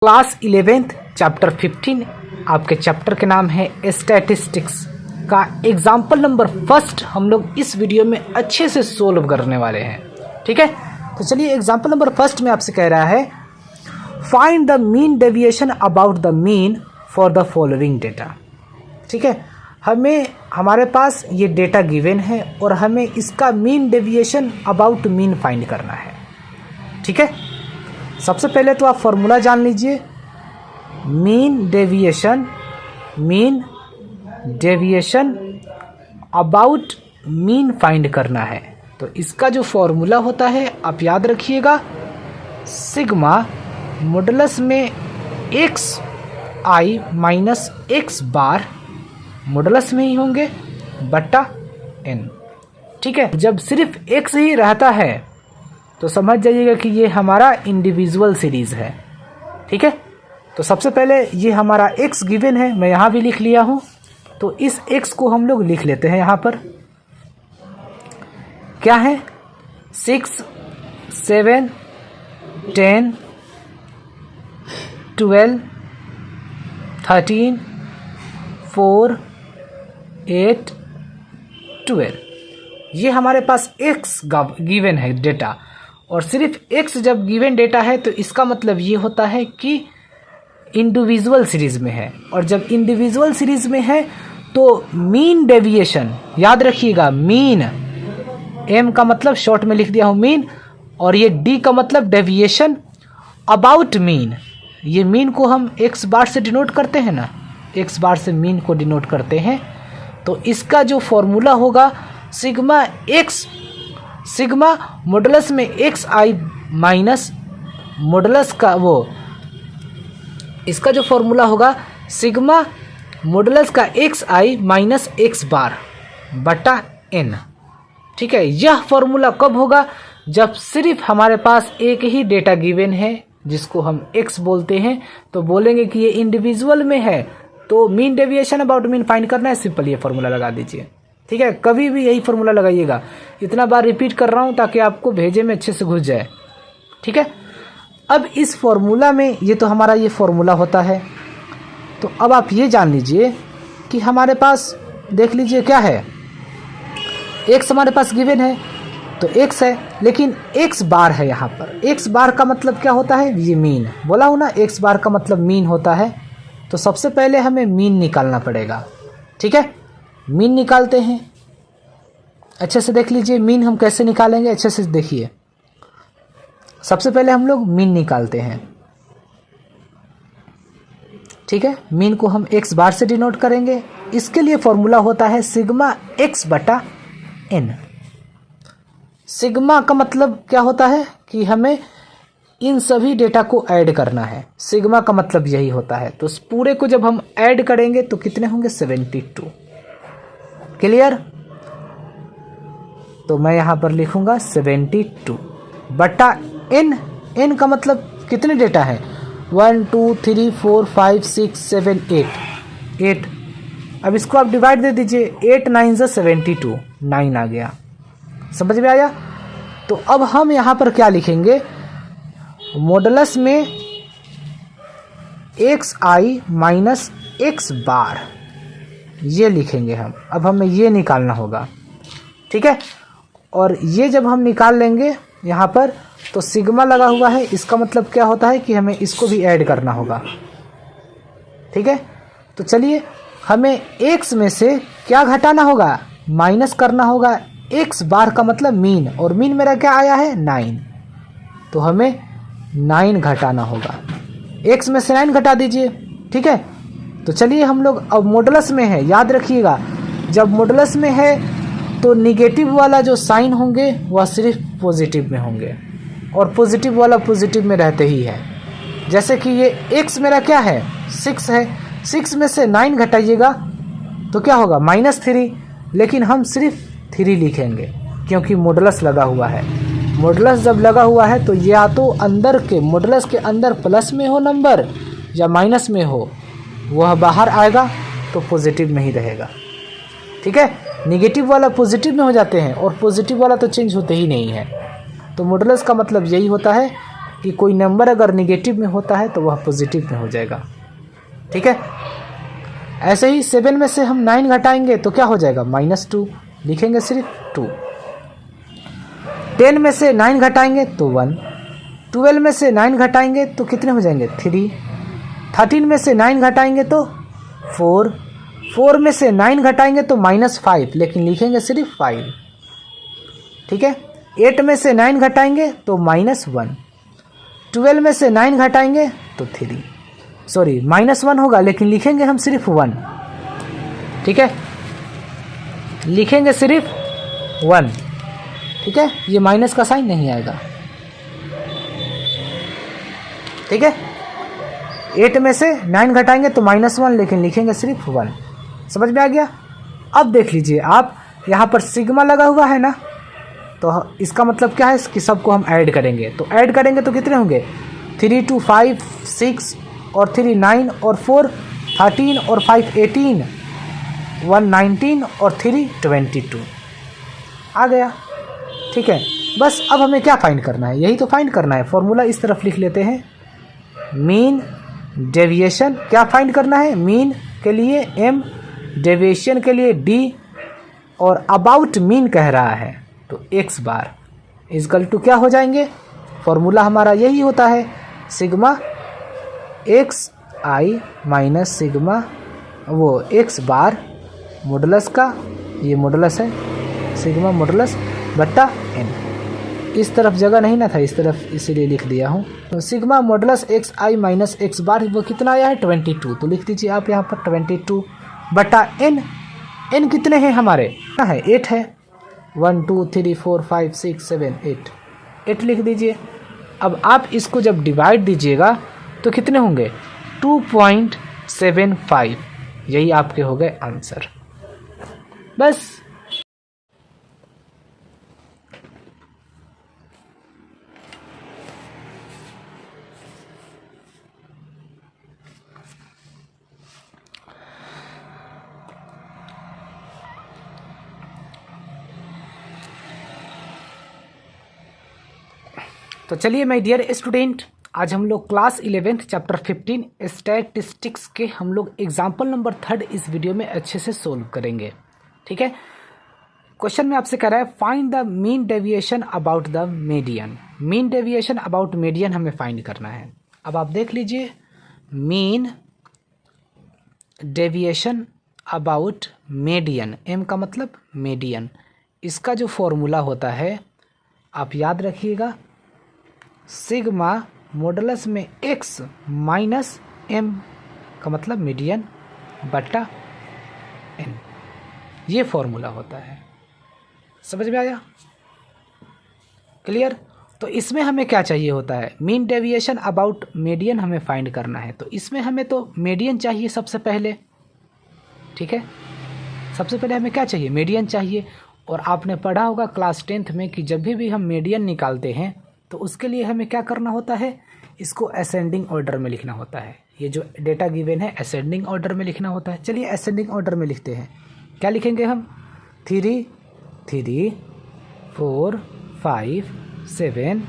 Class 11th chapter 15 आपके chapter के नाम है स्टैटिस्टिक्स का एग्जाम्पल नंबर फर्स्ट हम लोग इस वीडियो में अच्छे से सोल्व करने वाले हैं। ठीक है, तो चलिए एग्जाम्पल नंबर फर्स्ट में आपसे कह रहा है find the mean deviation about the mean for the following data. ठीक है, हमारे पास ये डेटा गिवन है और हमें इसका mean deviation about mean find करना है। ठीक है, सबसे पहले तो आप फॉर्मूला जान लीजिए। Mean deviation about mean find करना है, तो इसका जो फॉर्मूला होता है आप याद रखिएगा, सिग्मा मॉडुलस में एक्स आई माइनस एक्स बार मॉडुलस में ही होंगे बट्टा एन। ठीक है, जब सिर्फ एक्स ही रहता है तो समझ जाइएगा कि ये हमारा इंडिविजुअल सीरीज़ है। ठीक है, तो सबसे पहले ये हमारा x गिवन है, मैं यहाँ भी लिख लिया हूँ, तो इस x को हम लोग लिख लेते हैं। यहाँ पर क्या है 6 7 10 12 13 4 8 12, ये हमारे पास x गिवन है डेटा। और सिर्फ x जब गिवन डेटा है तो इसका मतलब ये होता है कि इंडिविजुअल सीरीज़ में है, और जब इंडिविजुअल सीरीज़ में है तो मीन डेविएशन याद रखिएगा। मीन m का मतलब शॉर्ट में लिख दिया हूँ मीन, और ये d का मतलब डेविएशन अबाउट मीन। ये मीन को हम x बार से डिनोट करते हैं ना, x बार से मीन को डिनोट करते हैं। तो इसका जो फॉर्मूला होगा सिग्मा मॉडुलस में एक्स आई माइनस मॉडुलस का इसका जो फॉर्मूला होगा सिग्मा मॉडुलस का एक्स आई माइनस एक्स बार बटा एन। ठीक है, यह फॉर्मूला कब होगा? जब सिर्फ हमारे पास एक ही डेटा गिवन है जिसको हम एक्स बोलते हैं, तो बोलेंगे कि ये इंडिविजुअल में है, तो mean deviation about mean find करना है, सिंपल ये फॉर्मूला लगा दीजिए। ठीक है, कभी भी यही फॉर्मूला लगाइएगा। इतना बार रिपीट कर रहा हूँ ताकि आपको भेजे में अच्छे से घुस जाए। ठीक है, अब इस फॉर्मूला में ये तो हमारा ये फॉर्मूला होता है, तो अब आप ये जान लीजिए कि हमारे पास देख लीजिए क्या है, एक्स हमारे पास गिवन है तो एक्स है, लेकिन एक्स बार है यहाँ पर। एक्स बार का मतलब क्या होता है? ये मीन बोला हूँ ना, एक्स बार का मतलब मीन होता है। तो सबसे पहले हमें मीन निकालना पड़ेगा। ठीक है, मीन निकालते हैं। अच्छे से देख लीजिए मीन हम कैसे निकालेंगे, अच्छे से देखिए। सबसे पहले हम लोग मीन निकालते हैं। ठीक है, मीन को हम एक्स बार से डिनोट करेंगे। इसके लिए फॉर्मूला होता है सिग्मा एक्स बटा एन। सिग्मा का मतलब क्या होता है कि हमें इन सभी डेटा को ऐड करना है। सिग्मा का मतलब यही होता है। तो इस पूरे को जब हम ऐड करेंगे तो कितने होंगे? 72। क्लियर? तो मैं यहाँ पर लिखूंगा 72 बटा एन। एन का मतलब कितने डेटा है? 1 2 3 4 5 6 7 8। अब इसको आप डिवाइड दे दीजिए, 8 9 से 72, 9 आ गया। समझ में आया? तो अब हम यहाँ पर क्या लिखेंगे? मॉडुलस में एक्स आई माइनस एक्स बार, ये लिखेंगे हम। अब हमें ये निकालना होगा। ठीक है, और ये जब हम निकाल लेंगे यहाँ पर, तो सिग्मा लगा हुआ है, इसका मतलब क्या होता है कि हमें इसको भी ऐड करना होगा। ठीक है, तो चलिए हमें एक्स में से क्या घटाना होगा? माइनस करना होगा एक्स बार का मतलब मीन, और मीन मेरा क्या आया है? 9। तो हमें 9 घटाना होगा। एक्स में से 9 घटा दीजिए। ठीक है, तो चलिए हम लोग अब मॉडुलस में है, याद रखिएगा जब मॉडुलस में है तो निगेटिव वाला जो साइन होंगे वह सिर्फ पॉजिटिव में होंगे, और पॉजिटिव वाला पॉजिटिव में रहते ही है। जैसे कि ये x मेरा क्या है? 6 है, 6 में से 9 घटाइएगा तो क्या होगा? -3। लेकिन हम सिर्फ 3 लिखेंगे क्योंकि मॉडुलस लगा हुआ है। मॉडुलस जब लगा हुआ है तो या तो अंदर के मॉडुलस के अंदर प्लस में हो नंबर या माइनस में हो, वह बाहर आएगा तो पॉजिटिव में ही रहेगा। ठीक है, नेगेटिव वाला पॉजिटिव में हो जाते हैं और पॉजिटिव वाला तो चेंज होते ही नहीं है। तो मॉडुलस का मतलब यही होता है कि कोई नंबर अगर निगेटिव में होता है तो वह पॉजिटिव में हो जाएगा। ठीक है, ऐसे ही 7 में से हम 9 घटाएंगे तो क्या हो जाएगा, -2, लिखेंगे सिर्फ 2। 10 में से 9 घटाएंगे तो 1। 12 में से 9 घटाएंगे तो कितने हो जाएंगे, 3। 13 में से 9 घटाएंगे तो 4। 4 में से 9 घटाएंगे तो -5, लेकिन लिखेंगे सिर्फ 5। ठीक है, 8 में से 9 घटाएंगे तो -1। 12 में से 9 घटाएंगे तो 3, सॉरी -1 होगा, लेकिन लिखेंगे हम सिर्फ 1। ठीक है, लिखेंगे सिर्फ 1। ठीक है, ये माइनस का साइन नहीं आएगा। ठीक है, 8 में से 9 घटाएंगे तो -1, लेकिन लिखेंगे सिर्फ 1। समझ में आ गया। अब देख लीजिए आप, यहाँ पर सिग्मा लगा हुआ है ना, तो इसका मतलब क्या है कि सबको हम ऐड करेंगे। तो ऐड करेंगे तो कितने होंगे, 3 2 5 6 और 3 9 और 4 13 और 5 18, 1 19 और 3 22 आ गया। ठीक है, बस अब हमें क्या फाइंड करना है, यही तो फाइंड करना है। फॉर्मूला इस तरफ लिख लेते हैं, मीन डेविएशन क्या फाइंड करना है, मीन के लिए m, डेविएशन के लिए d, और अबाउट मीन कह रहा है तो x बार इजकल टू क्या हो जाएंगे, फॉर्मूला हमारा यही होता है, सिग्मा एक्स आई माइनस सिग्मा वो x बार मॉडुलस का, ये मॉडुलस है, सिग्मा मॉडुलस बट्टा n। इस तरफ जगह नहीं ना था, इस तरफ इसीलिए लिख दिया हूँ। तो सिग्मा मॉडुलस एक्स आई माइनस एक्स बार वो कितना आया है, 22। तो लिख दीजिए आप यहाँ पर 22 बटा n। n कितने हैं हमारे, क्या है, 8 है। 1 2 3 4 5 6 7 8 लिख दीजिए। अब आप इसको जब डिवाइड दीजिएगा तो कितने होंगे, 2.75। यही आपके हो गए आंसर। बस तो चलिए माय डियर स्टूडेंट, आज हम लोग क्लास 11th चैप्टर 15 स्टैटिस्टिक्स के हम लोग एग्जाम्पल नंबर 3 इस वीडियो में अच्छे से सोल्व करेंगे। ठीक है, क्वेश्चन में आपसे कह रहा है find the mean deviation about the median. Mean deviation about median हमें फाइंड करना है। अब आप देख लीजिए, mean deviation about median, M का मतलब मीडियन, इसका जो फॉर्मूला होता है आप याद रखिएगा, सिग्मा मॉडुलस में x माइनस m का मतलब मीडियन बटा n, ये फॉर्मूला होता है। समझ में आया, क्लियर। तो इसमें हमें क्या चाहिए होता है, मीन डेविएशन अबाउट मीडियन हमें फाइंड करना है। तो इसमें हमें तो मीडियन चाहिए सबसे पहले। ठीक है, सबसे पहले हमें क्या चाहिए, मीडियन चाहिए। और आपने पढ़ा होगा क्लास 10th में कि जब भी हम मीडियन निकालते हैं तो उसके लिए हमें क्या करना होता है, इसको असेंडिंग ऑर्डर में लिखना होता है। ये जो डेटा गिवन है असेंडिंग ऑर्डर में लिखना होता है। चलिए असेंडिंग ऑर्डर में लिखते हैं। क्या लिखेंगे हम, 3 3 4 5 7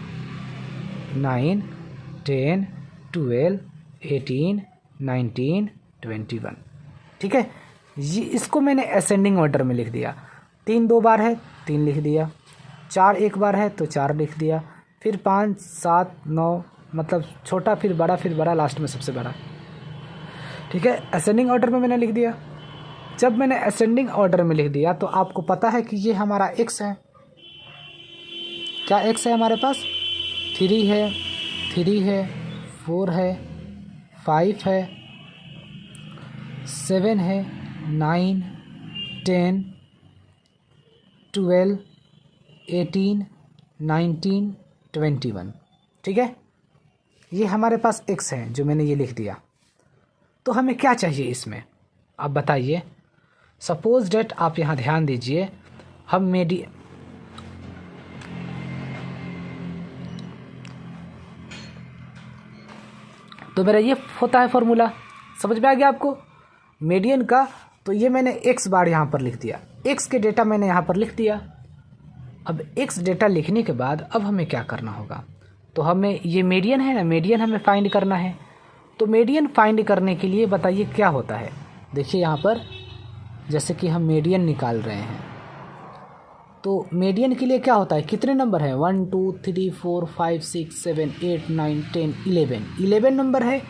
9 10 12 18 19 21। ठीक है, ये इसको मैंने असेंडिंग ऑर्डर में लिख दिया। 3 2 बार है 3 लिख दिया, 4 1 बार है तो 4 लिख दिया, फिर 5 7 9 मतलब छोटा फिर बड़ा लास्ट में सबसे बड़ा। ठीक है, असेंडिंग ऑर्डर में मैंने लिख दिया। जब मैंने असेंडिंग ऑर्डर में लिख दिया तो आपको पता है कि ये हमारा x है। क्या x है हमारे पास, 3 है 4 है 5 है 7 है 9 10 12 18 19 21। ठीक है, ये हमारे पास x है जो मैंने ये लिख दिया। तो हमें क्या चाहिए इसमें, आप बताइए। सपोज डेट आप यहाँ ध्यान दीजिए, हम तो मेरा ये होता है फॉर्मूला। समझ में आ गया आपको मीडियन का। तो ये मैंने x बार यहाँ पर लिख दिया, x के डेटा मैंने यहाँ पर लिख दिया। अब x डेटा लिखने के बाद अब हमें क्या करना होगा, तो हमें ये मीडियन है ना, मीडियन हमें फाइंड करना है। तो मीडियन फाइंड करने के लिए बताइए क्या होता है। देखिए यहाँ पर जैसे कि हम मीडियन निकाल रहे हैं, तो मीडियन के लिए क्या होता है, कितने नंबर हैं, 1 2 3 4 5 6 7 8 9 10 11, 11 नंबर है,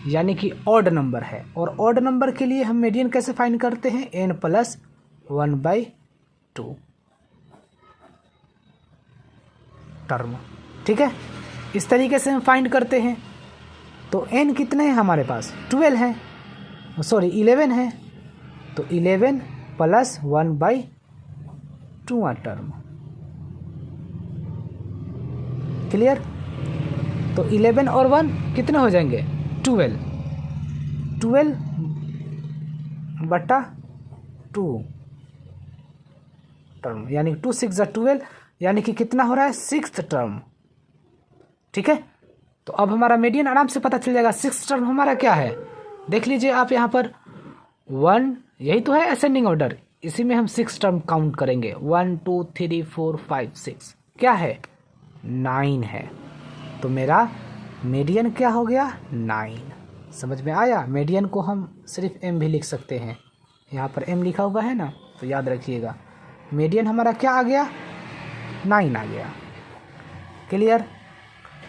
यानी कि ऑड नंबर है। और ऑड नंबर के लिए हम मीडियन कैसे फाइंड करते हैं, n+1/2 टर्म, ठीक है। इस तरीके से हम फाइंड करते हैं। तो n कितने हैं हमारे पास, 12 है, सॉरी 11 है, तो 11 + 1/2 टर्म, क्लियर। तो 11 और 1 कितने हो जाएंगे, 12, 12/2 टर्म, यानी 2 6 12, यानी कि कितना हो रहा है, 6th टर्म, ठीक है। तो अब हमारा मीडियन आराम से पता चल जाएगा। 6th टर्म हमारा क्या है, देख लीजिए आप यहाँ पर 1, यही तो है असेंडिंग ऑर्डर, इसी में हम 6 टर्म काउंट करेंगे। 1 2 3 4 5 6 क्या है, 9 है। तो मेरा मीडियन क्या हो गया, 9। समझ में आया। मीडियन को हम सिर्फ m भी लिख सकते हैं, यहाँ पर m लिखा हुआ है ना, तो याद रखिएगा। मीडियन हमारा क्या आ गया, 9 आ गया, क्लियर।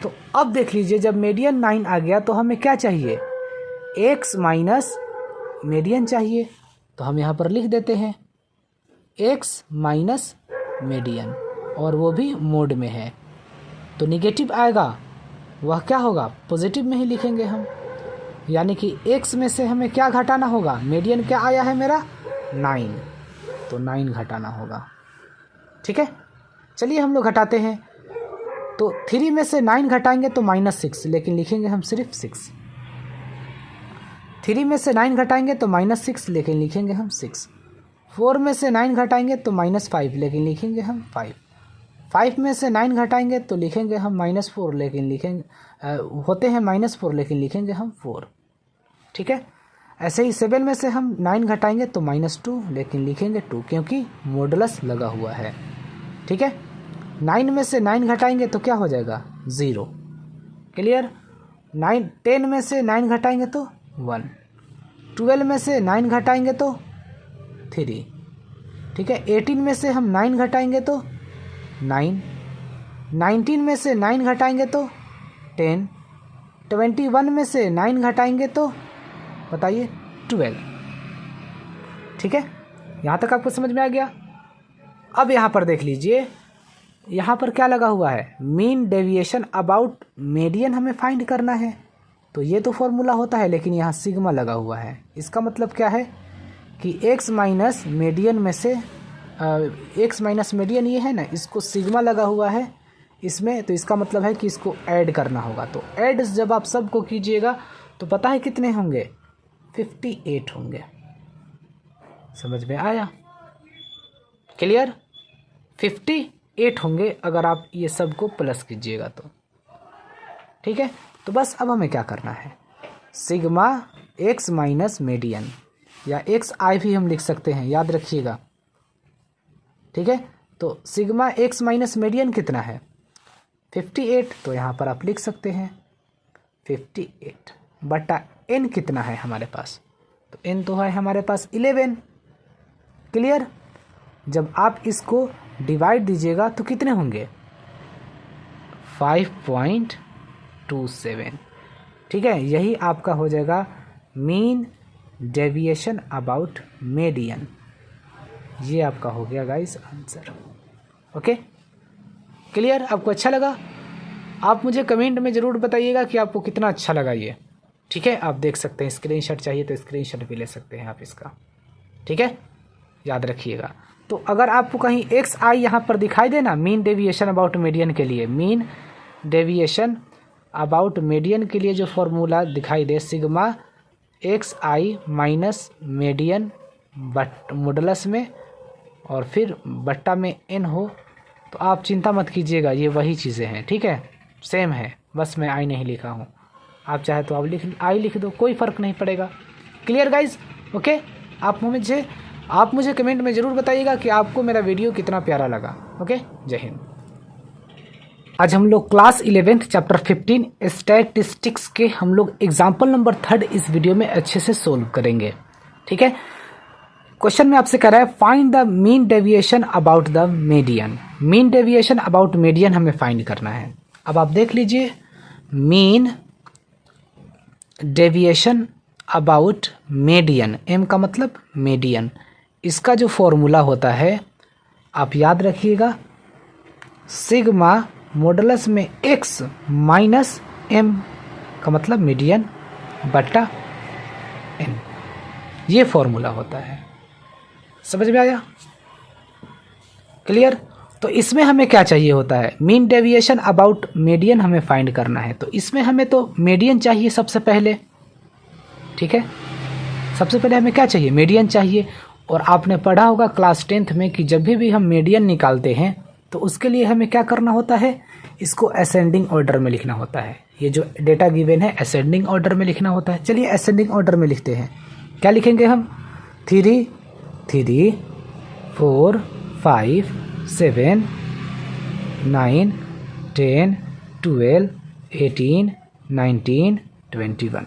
तो अब देख लीजिए जब मीडियन 9 आ गया तो हमें क्या चाहिए, x माइनस मीडियन चाहिए। तो हम यहाँ पर लिख देते हैं x माइनस मीडियन, और वो भी मोड में है, तो निगेटिव आएगा, वह क्या होगा, पॉजिटिव में ही लिखेंगे हम। यानी कि x में से हमें क्या घटाना होगा, मीडियन क्या आया है मेरा, 9, तो 9 घटाना होगा, ठीक है। चलिए हम लोग घटाते हैं। तो 3 में से 9 घटाएंगे तो -6, लेकिन लिखेंगे हम सिर्फ 6। 3 में से 9 घटाएंगे तो -6, लेकिन लिखेंगे हम 6। 4 में से 9 घटाएंगे तो -5, लेकिन लिखेंगे हम 5। 5 में से 9 घटाएंगे तो लिखेंगे हम -4, लेकिन लिखेंगे होते हैं -4, लेकिन लिखेंगे हम 4, ठीक है। ऐसे ही 7 में से हम 9 घटाएंगे तो -2, लेकिन लिखेंगे 2, क्योंकि मॉडुलस लगा हुआ है, ठीक है। 9 में से 9 घटाएंगे तो क्या हो जाएगा, 0, क्लियर। 10 में से 9 घटाएंगे तो 1, 12 में से 9 घटाएंगे तो 3, ठीक है। 18 में से हम 9 घटाएंगे तो 9, 19 में से 9 घटाएंगे तो 10, 21 में से 9 घटाएंगे तो बताइए 12, ठीक है। यहाँ तक आपको समझ में आ गया। अब यहाँ पर देख लीजिए, यहाँ पर क्या लगा हुआ है, मीन डेविएशन अबाउट मीडियन हमें फाइंड करना है। तो ये तो फॉर्मूला होता है, लेकिन यहाँ सिग्मा लगा हुआ है। इसका मतलब क्या है कि x माइनस मीडियन में से x माइनस मीडियन ये है ना, इसको सिग्मा लगा हुआ है इसमें, तो इसका मतलब है कि इसको ऐड करना होगा। तो ऐड जब आप सबको कीजिएगा तो पता है कितने होंगे, 58 होंगे। समझ में आया, क्लियर। 58 होंगे अगर आप ये सब को प्लस कीजिएगा तो, ठीक है। तो बस अब हमें क्या करना है, सिग्मा x माइनस मीडियन, या xi भी हम लिख सकते हैं, याद रखिएगा, ठीक है। तो सिग्मा x माइनस मीडियन कितना है, 58, तो यहाँ पर आप लिख सकते हैं 58 बटा n कितना है हमारे पास, तो n तो है हमारे पास 11, क्लियर। जब आप इसको डिवाइड दीजिएगा तो कितने होंगे, 5.27, ठीक है। यही आपका हो जाएगा मीन डेविएशन अबाउट मीडियन। ये आपका हो गया गाइस आंसर, ओके, क्लियर। आपको अच्छा लगा, आप मुझे कमेंट में ज़रूर बताइएगा कि आपको कितना अच्छा लगा ये, ठीक है। आप देख सकते हैं, स्क्रीनशॉट चाहिए तो स्क्रीनशॉट भी ले सकते हैं आप इसका, ठीक है, याद रखिएगा। तो अगर आपको कहीं xi यहाँ पर दिखाई दे ना, मीन डेविएशन अबाउट मीडियन के लिए, मीन डेविएशन अबाउट मीडियन के लिए जो फॉर्मूला दिखाई दे, sigma xi minus median but modulus में और फिर बट्टा में n हो, तो आप चिंता मत कीजिएगा, ये वही चीज़ें हैं, ठीक है, सेम है, बस मैं आई नहीं लिखा हूँ। आप चाहे तो आप आई लिख दो, कोई फ़र्क नहीं पड़ेगा, क्लियर गाइज, ओके। आप मुझे कमेंट में ज़रूर बताइएगा कि आपको मेरा वीडियो कितना प्यारा लगा, ओके। जय हिंद। आज हम लोग क्लास 11th चैप्टर 15 स्टैटिस्टिक्स के हम लोग एग्जाम्पल नंबर 3 इस वीडियो में अच्छे से सोल्व करेंगे। ठीक है, क्वेश्चन में आपसे कह रहा है find the mean deviation about the median. Mean deviation about median हमें फाइंड करना है। अब आप देख लीजिए, mean deviation about median, M का मतलब मीडियन, इसका जो फॉर्मूला होता है आप याद रखिएगा, सिग्मा मॉडुलस में x माइनस m का मतलब मीडियन बटा n, ये फॉर्मूला होता है। समझ में आया? क्लियर? तो इसमें हमें क्या चाहिए होता है, मीन डेविएशन अबाउट मीडियन हमें फाइंड करना है। तो इसमें हमें तो मीडियन चाहिए सबसे पहले। ठीक है, सबसे पहले हमें क्या चाहिए, मीडियन चाहिए। और आपने पढ़ा होगा क्लास 10th में कि जब भी हम मीडियन निकालते हैं तो उसके लिए हमें क्या करना होता है, इसको असेंडिंग ऑर्डर में लिखना होता है। ये जो डेटा गिवन है असेंडिंग ऑर्डर में लिखना होता है। चलिए असेंडिंग ऑर्डर में लिखते हैं। क्या लिखेंगे हम, 3 3 4 5 7 9 10 12 18 19 21।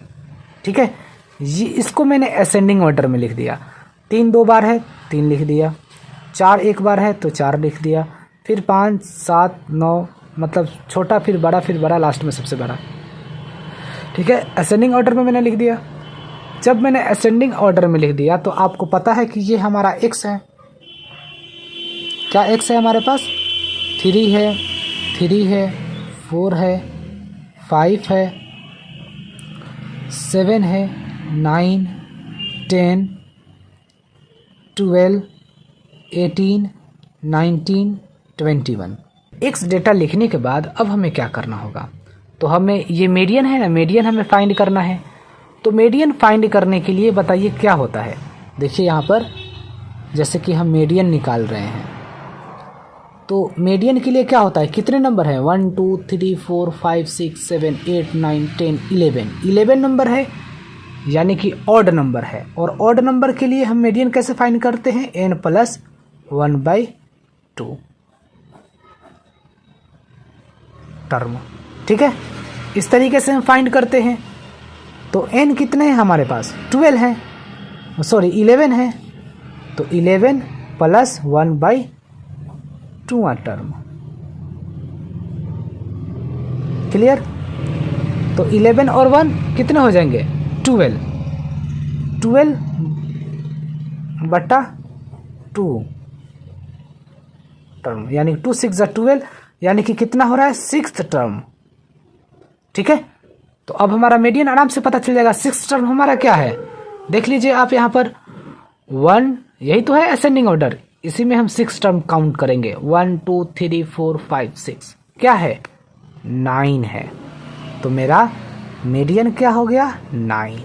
ठीक है, ये इसको मैंने असेंडिंग ऑर्डर में लिख दिया। 3 2 बार है 3 लिख दिया, 4 1 बार है तो 4 लिख दिया, फिर 5 7 9, मतलब छोटा फिर बड़ा लास्ट में सबसे बड़ा। ठीक है, असेंडिंग ऑर्डर में मैंने लिख दिया। जब मैंने असेंडिंग ऑर्डर में लिख दिया तो आपको पता है कि ये हमारा x है। क्या x है हमारे पास, 3 है 4 है 5 है 7 है 9 10 12 18 19 21। x डेटा लिखने के बाद अब हमें क्या करना होगा, तो हमें ये मीडियन है ना, मीडियन हमें फाइंड करना है। तो मीडियन फाइंड करने के लिए बताइए क्या होता है। देखिए यहाँ पर जैसे कि हम मीडियन निकाल रहे हैं, तो मीडियन के लिए क्या होता है, कितने नंबर है, 1 2 3 4 5 6 7 8 9 10 11 नंबर है, यानी कि ऑड नंबर है। और ऑड नंबर के लिए हम मीडियन कैसे फाइंड करते हैं, n + 1/2 टर्म। ठीक है, इस तरीके से हम फाइंड करते हैं। तो n कितने हैं हमारे पास, 12 है, सॉरी 11 है, तो 11 + 1/2 टर्म। क्लियर? तो 11 और 1 कितने हो जाएंगे, 12 बटा 2 टर्म, यानी 2 6 12, यानी कि कितना हो रहा है, 6th टर्म। ठीक है, तो अब हमारा मीडियन आराम से पता चल जाएगा। 6th टर्म हमारा क्या है, देख लीजिए आप यहाँ पर 1, यही तो है असेंडिंग ऑर्डर, इसी में हम 6 टर्म काउंट करेंगे। 1 2 3 4 5 6 क्या है, 9 है। तो मेरा मीडियन क्या हो गया, 9।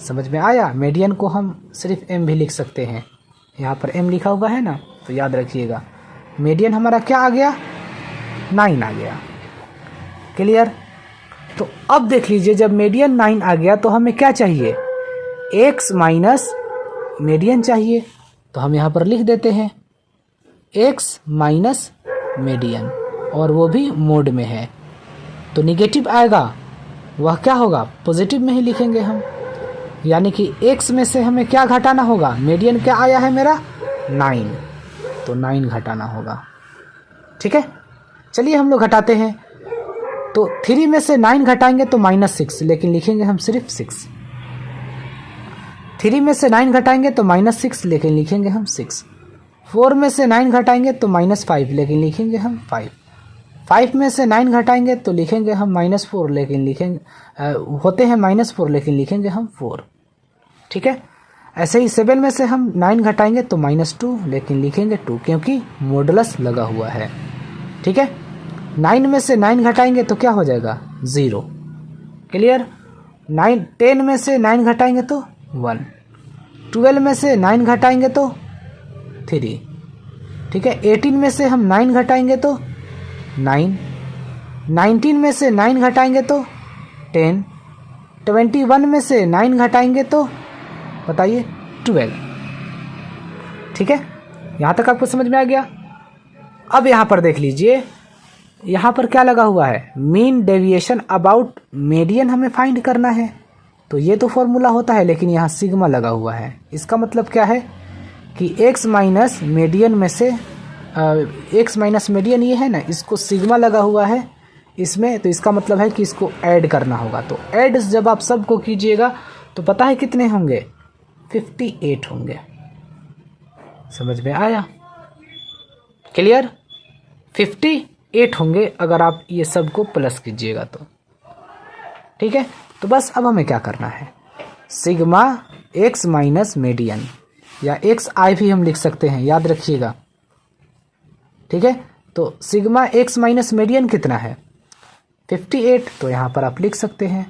समझ में आया? मीडियन को हम सिर्फ m भी लिख सकते हैं, यहाँ पर m लिखा हुआ है ना, तो याद रखिएगा मीडियन हमारा क्या आ गया, 9 आ गया। क्लियर? तो अब देख लीजिए, जब मीडियन 9 आ गया तो हमें क्या चाहिए, x माइनस मीडियन चाहिए। तो हम यहाँ पर लिख देते हैं x माइनस मीडियन, और वो भी मोड में है, तो निगेटिव आएगा, वह क्या होगा, पॉजिटिव में ही लिखेंगे हम। यानी कि x में से हमें क्या घटाना होगा, मीडियन क्या आया है मेरा, 9, तो 9 घटाना होगा। ठीक है, चलिए हम लोग घटाते हैं। तो 3 में से 9 घटाएंगे तो -6, लेकिन लिखेंगे हम सिर्फ 6। 3 में से 9 घटाएंगे तो -6, लेकिन लिखेंगे हम 6। 4 में से 9 घटाएंगे तो -5, लेकिन लिखेंगे हम 5। 5 में से 9 घटाएंगे तो लिखेंगे हम -4, लेकिन लिखेंगे होते हैं -4, लेकिन लिखेंगे हम 4। ठीक है, ऐसे ही 7 में से हम 9 घटाएंगे तो -2, लेकिन लिखेंगे 2, क्योंकि मॉडुलस लगा हुआ है। ठीक है, 9 में से 9 घटाएंगे तो क्या हो जाएगा, 0। क्लियर? 10 में से 9 घटाएंगे तो 1, 12 में से 9 घटाएंगे तो 3। ठीक है, 18 में से हम 9 घटाएंगे तो 9, 19 में से 9 घटाएंगे तो 10, 21 में से 9 घटाएंगे तो बताइए 12। ठीक है, यहाँ तक आपको समझ में आ गया। अब यहाँ पर देख लीजिए, यहाँ पर क्या लगा हुआ है, मीन डेविएशन अबाउट मीडियन हमें फाइंड करना है, तो ये तो फॉर्मूला होता है, लेकिन यहाँ सिग्मा लगा हुआ है। इसका मतलब क्या है कि x माइनस मीडियन में से x माइनस मीडियन ये है ना, इसको सिग्मा लगा हुआ है इसमें, तो इसका मतलब है कि इसको ऐड करना होगा। तो ऐड जब आप सबको कीजिएगा तो पता है कितने होंगे, 58 होंगे। समझ में आया? क्लियर? 58 होंगे अगर आप ये सब को प्लस कीजिएगा तो। ठीक है, तो बस अब हमें क्या करना है, सिग्मा x माइनस मीडियन या xi भी हम लिख सकते हैं, याद रखिएगा। ठीक है, तो सिग्मा x माइनस मीडियन कितना है, 58, तो यहाँ पर आप लिख सकते हैं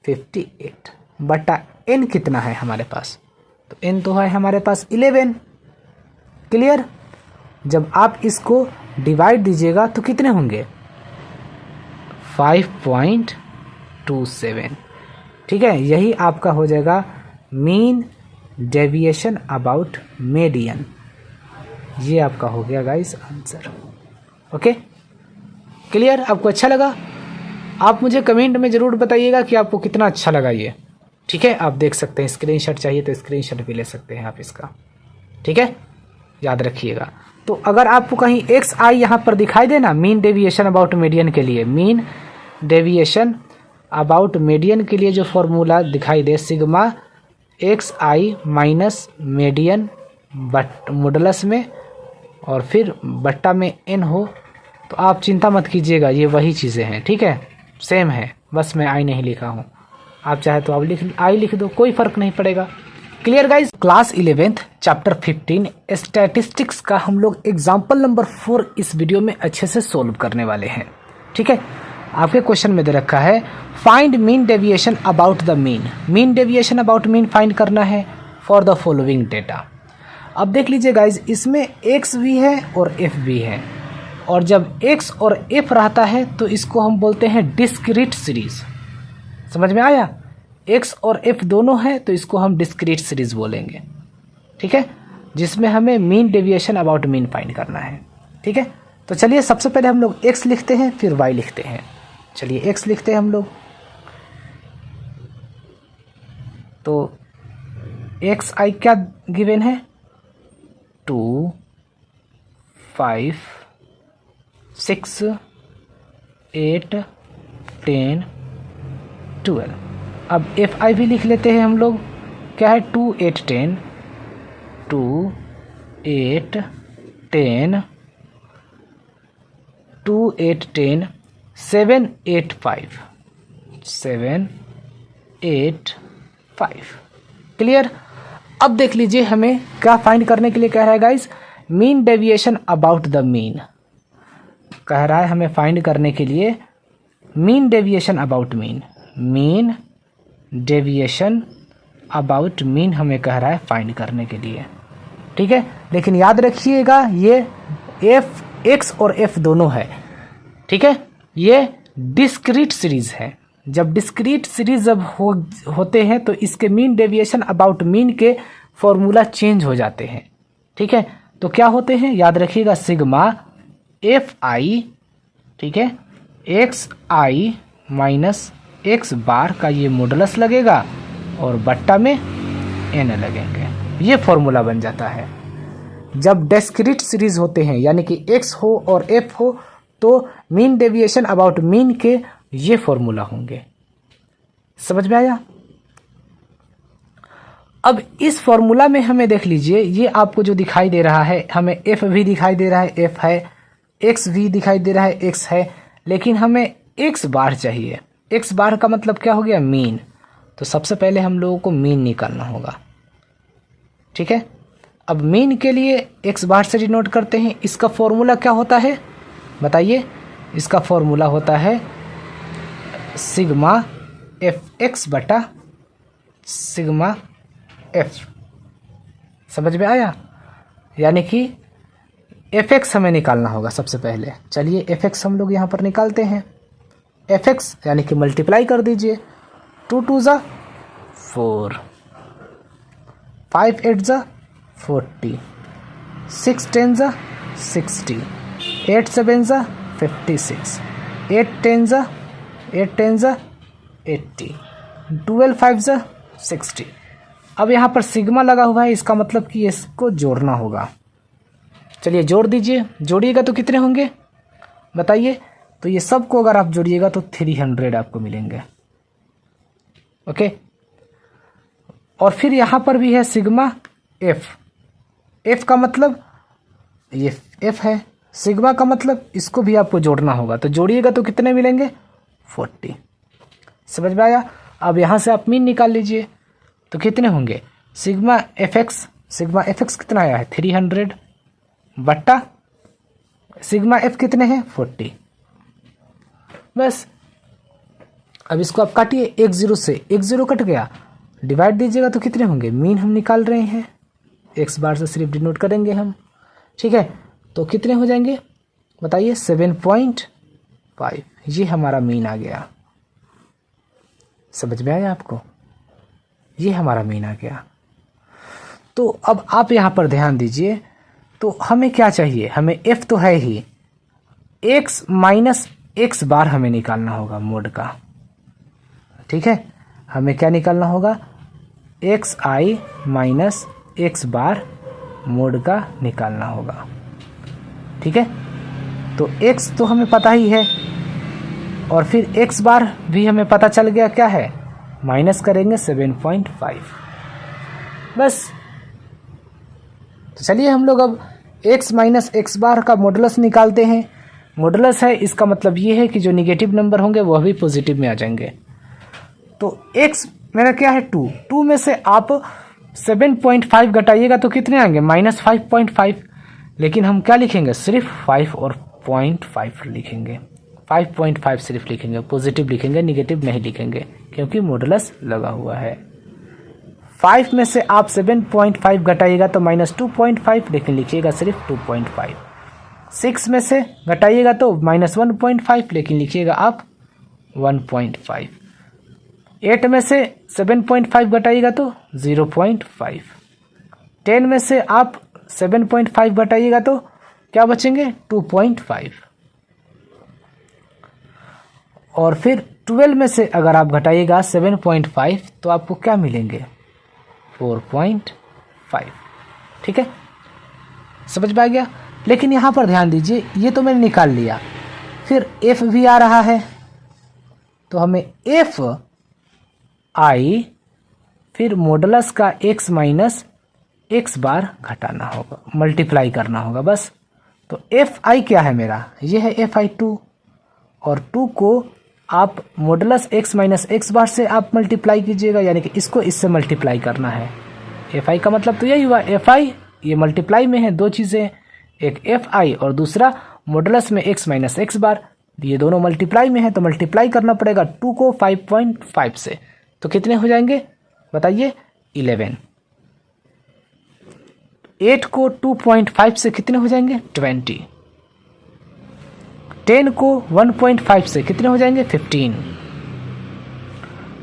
58 बटा n कितना है हमारे पास, तो n तो है हमारे पास 11। क्लियर? जब आप इसको डिवाइड दीजिएगा तो कितने होंगे, 5.27। ठीक है, यही आपका हो जाएगा मीन डेविएशन अबाउट मीडियन। ये आपका हो गया गाइस आंसर। Okay, clear? आपको अच्छा लगा? आप मुझे कमेंट में ज़रूर बताइएगा कि आपको कितना अच्छा लगा ये। ठीक है, आप देख सकते हैं, स्क्रीनशॉट चाहिए तो स्क्रीनशॉट भी ले सकते हैं आप इसका। ठीक है, याद रखिएगा। तो अगर आपको कहीं xi यहाँ पर दिखाई देना, मीन डेविएशन अबाउट मीडियन के लिए, मीन डेविएशन अबाउट मीडियन के लिए जो फॉर्मूला दिखाई दे, sigma xi minus median but modulus में और फिर बट्टा में n हो, तो आप चिंता मत कीजिएगा, ये वही चीज़ें हैं। ठीक है, सेम है, बस मैं आई नहीं लिखा हूँ। आप चाहे तो आप आई लिख दो, कोई फ़र्क नहीं पड़ेगा। Clear guys? Class 11th chapter 15 statistics का हम लोग एग्जाम्पल नंबर 4 इस वीडियो में अच्छे से सोल्व करने वाले हैं। ठीक है, आपके क्वेश्चन में दे रखा है find mean deviation about the mean. Mean deviation about mean find करना है फॉर द फॉलोइंग डेटा। अब देख लीजिए गाइज, इसमें x भी है और f भी है, और जब x और f रहता है तो इसको हम बोलते हैं डिस्क्रीट सीरीज। समझ में आया? x और f दोनों है तो इसको हम डिस्क्रीट सीरीज बोलेंगे। ठीक है, जिसमें हमें mean deviation about mean find करना है। ठीक है, तो चलिए सबसे पहले हम लोग x लिखते हैं, फिर y लिखते हैं। चलिए x लिखते हैं हम लोग, तो xi क्या गिवन है, 2, 5, 6, 8, 10, 12। अब fi भी लिख लेते हैं हम लोग, क्या है, 2, 8, 10, 2, 8, 10, 2, 8, 10, 7, 8, 5, 7, 8, 5। क्लियर? अब देख लीजिए हमें क्या फाइंड करने के लिए कह रहा है guys, mean deviation about the mean कह रहा है हमें फाइंड करने के लिए, mean deviation about mean, mean deviation about mean हमें कह रहा है फाइंड करने के लिए। ठीक है, लेकिन याद रखिएगा ये x और f दोनों है। ठीक है, ये डिस्क्रीट सीरीज है। जब डिस्क्रीट सीरीज जब होते हैं तो इसके मीन डेविएशन अबाउट मीन के फॉर्मूला चेंज हो जाते हैं। ठीक है, तो क्या होते हैं, याद रखिएगा, सिग्मा fi, ठीक है, xi माइनस x बार का ये मॉडुलस लगेगा और बट्टा में n लगेंगे। ये फॉर्मूला बन जाता है। जब डिस्क्रीट सीरीज होते हैं यानी कि x हो और f हो तो मीन डेविएशन अबाउट मीन के ये फॉर्मूला होंगे। समझ में आया? अब इस फॉर्मूला में हमें देख लीजिए, ये आपको जो दिखाई दे रहा है, हमें f भी दिखाई दे रहा है, f है, x भी दिखाई दे रहा है, x है, लेकिन हमें x बार चाहिए। x बार का मतलब क्या हो गया, मीन। तो सबसे पहले हम लोगों को मीन निकालना होगा। ठीक है, अब मीन के लिए x बार से डिनोट करते हैं। इसका फॉर्मूला क्या होता है बताइए? इसका फॉर्मूला होता है सिग्मा fx बटा सिग्मा f। समझ में आया? यानी कि fx हमें निकालना होगा सबसे पहले। चलिए fx हम लोग यहाँ पर निकालते हैं। fx यानी कि मल्टीप्लाई कर दीजिए, 2 2 ज़ा 4, 5 8 ज़ा 40, 6 10 ज़ा 60, 8 7 ज़ा 56, 8 10 80, 12 5 60। अब यहाँ पर सिग्मा लगा हुआ है, इसका मतलब कि इसको जोड़ना होगा। चलिए जोड़ दीजिए, जोड़िएगा तो कितने होंगे बताइए। तो ये सब को अगर आप जोड़िएगा तो 300 आपको मिलेंगे। ओके, और फिर यहाँ पर भी है सिग्मा एफ का मतलब ये एफ है, सिग्मा का मतलब इसको भी आपको जोड़ना होगा। तो जोड़िएगा तो कितने मिलेंगे 40। समझ में आया। अब यहाँ से आप मीन निकाल लीजिए तो कितने होंगे। सिग्मा एफ एक्स कितना आया है 300 बट्टा सिग्मा एफ कितने हैं 40। बस अब इसको आप काटिए, 1 0 से 1 0 कट गया, डिवाइड दीजिएगा तो कितने होंगे। मीन हम निकाल रहे हैं, एक्स बार से सिर्फ डिनोट करेंगे हम, ठीक है। तो कितने हो जाएंगे बताइए 7.5, ये हमारा मीन आ गया। समझ में आया आपको, ये हमारा मीन आ गया। तो अब आप यहाँ पर ध्यान दीजिए, तो हमें क्या चाहिए, हमें एफ तो है ही, एक्स माइनस एक्स बार हमें निकालना होगा मोड का, ठीक है। हमें क्या निकालना होगा, एक्स आई माइनस एक्स बार मोड का निकालना होगा, ठीक है। तो एक्स तो हमें पता ही है, और फिर एक्स बार भी हमें पता चल गया क्या है, माइनस करेंगे 7.5। बस तो चलिए हम लोग अब x माइनस एक्स बार का मॉडुलस निकालते हैं। मॉडुलस है, इसका मतलब ये है कि जो निगेटिव नंबर होंगे वह भी पॉजिटिव में आ जाएंगे। तो x मेरा क्या है 2 में से आप 7.5 घटाइएगा तो कितने आएंगे -5.5। लेकिन हम क्या लिखेंगे, सिर्फ 5 और 0.5 लिखेंगे, 5.5 सिर्फ लिखेंगे, पॉजिटिव लिखेंगे, निगेटिव नहीं लिखेंगे क्योंकि मॉडुलस लगा हुआ है। 5 में से आप 7.5 घटाइएगा तो -2.5, लेकिन लिखिएगा सिर्फ 2.5। 6 में से घटाइएगा तो -1.5, लेकिन लिखिएगा आप 1.5। 8 में से 7.5 घटाइएगा तो 0.5। 10 में से आप 7.5 घटाइएगा तो क्या बचेंगे 2.5। और फिर 12 में से अगर आप घटाइएगा 7.5 तो आपको क्या मिलेंगे 4.5, ठीक है। समझ में आ गया। लेकिन यहाँ पर ध्यान दीजिए, ये तो मैंने निकाल लिया, फिर एफ भी आ रहा है, तो हमें एफ आई फिर मॉडुलस का x माइनस एक्स बार घटाना होगा, मल्टीप्लाई करना होगा बस। तो एफ आई क्या है मेरा, ये है एफ आई 2, और 2 को आप मॉडुलस x माइनस एक्स बार से आप मल्टीप्लाई कीजिएगा, यानी कि इसको इससे मल्टीप्लाई करना है। एफ आई का मतलब तो यही हुआ, एफ आई ये मल्टीप्लाई में है, दो चीज़ें, एक एफ आई और दूसरा मॉडुलस में x माइनस एक्स बार, ये दोनों मल्टीप्लाई में है तो मल्टीप्लाई करना पड़ेगा 2 को 5.5 से। तो कितने हो जाएंगे बताइए 11। 8 को 2.5 से कितने हो जाएंगे 20। 10 को 1.5 से कितने हो जाएंगे 15।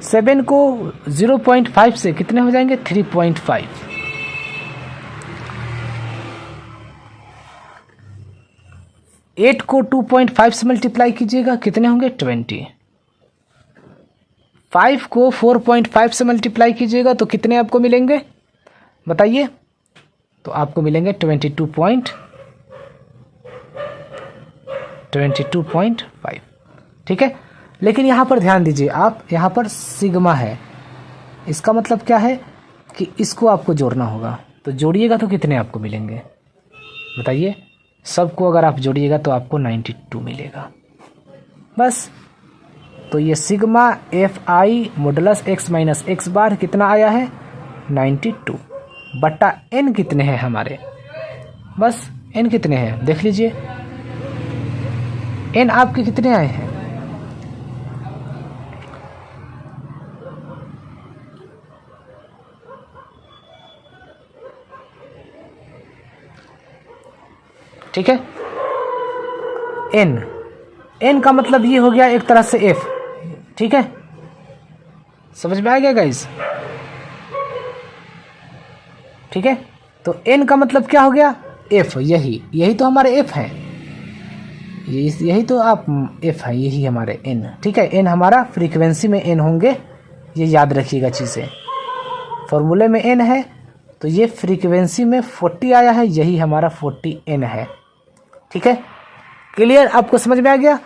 7 को 0.5 से कितने हो जाएंगे 3.5। 8 को 2.5 से मल्टीप्लाई कीजिएगा कितने होंगे 20। 5 को 4.5 से मल्टीप्लाई कीजिएगा तो कितने आपको मिलेंगे बताइए। तो आपको मिलेंगे 22.5, ठीक है। लेकिन यहाँ पर ध्यान दीजिए आप, यहाँ पर सिग्मा है, इसका मतलब क्या है कि इसको आपको जोड़ना होगा। तो जोड़िएगा तो कितने आपको मिलेंगे बताइए। सबको अगर आप जोड़िएगा तो आपको 92 मिलेगा बस। तो ये sigma f i modulus x minus x bar कितना आया है 92 बट्टा n कितने हैं हमारे, बस n कितने हैं देख लीजिए। n आपके कितने आए हैं, ठीक है। n का मतलब ये हो गया एक तरह से f, ठीक है। समझ में आ गया गाइस, ठीक है। तो n का मतलब क्या हो गया f, यही तो हमारे f है। यही तो आप एफ है, यही हमारे एन। ठीक है, एन हमारा फ्रीक्वेंसी में एन होंगे, ये याद रखिएगा चीज़ें। फॉर्मूले में एन है तो ये फ्रीक्वेंसी में 40 आया है, यही हमारा 40 एन है। ठीक है, क्लियर, आपको समझ में आ गया।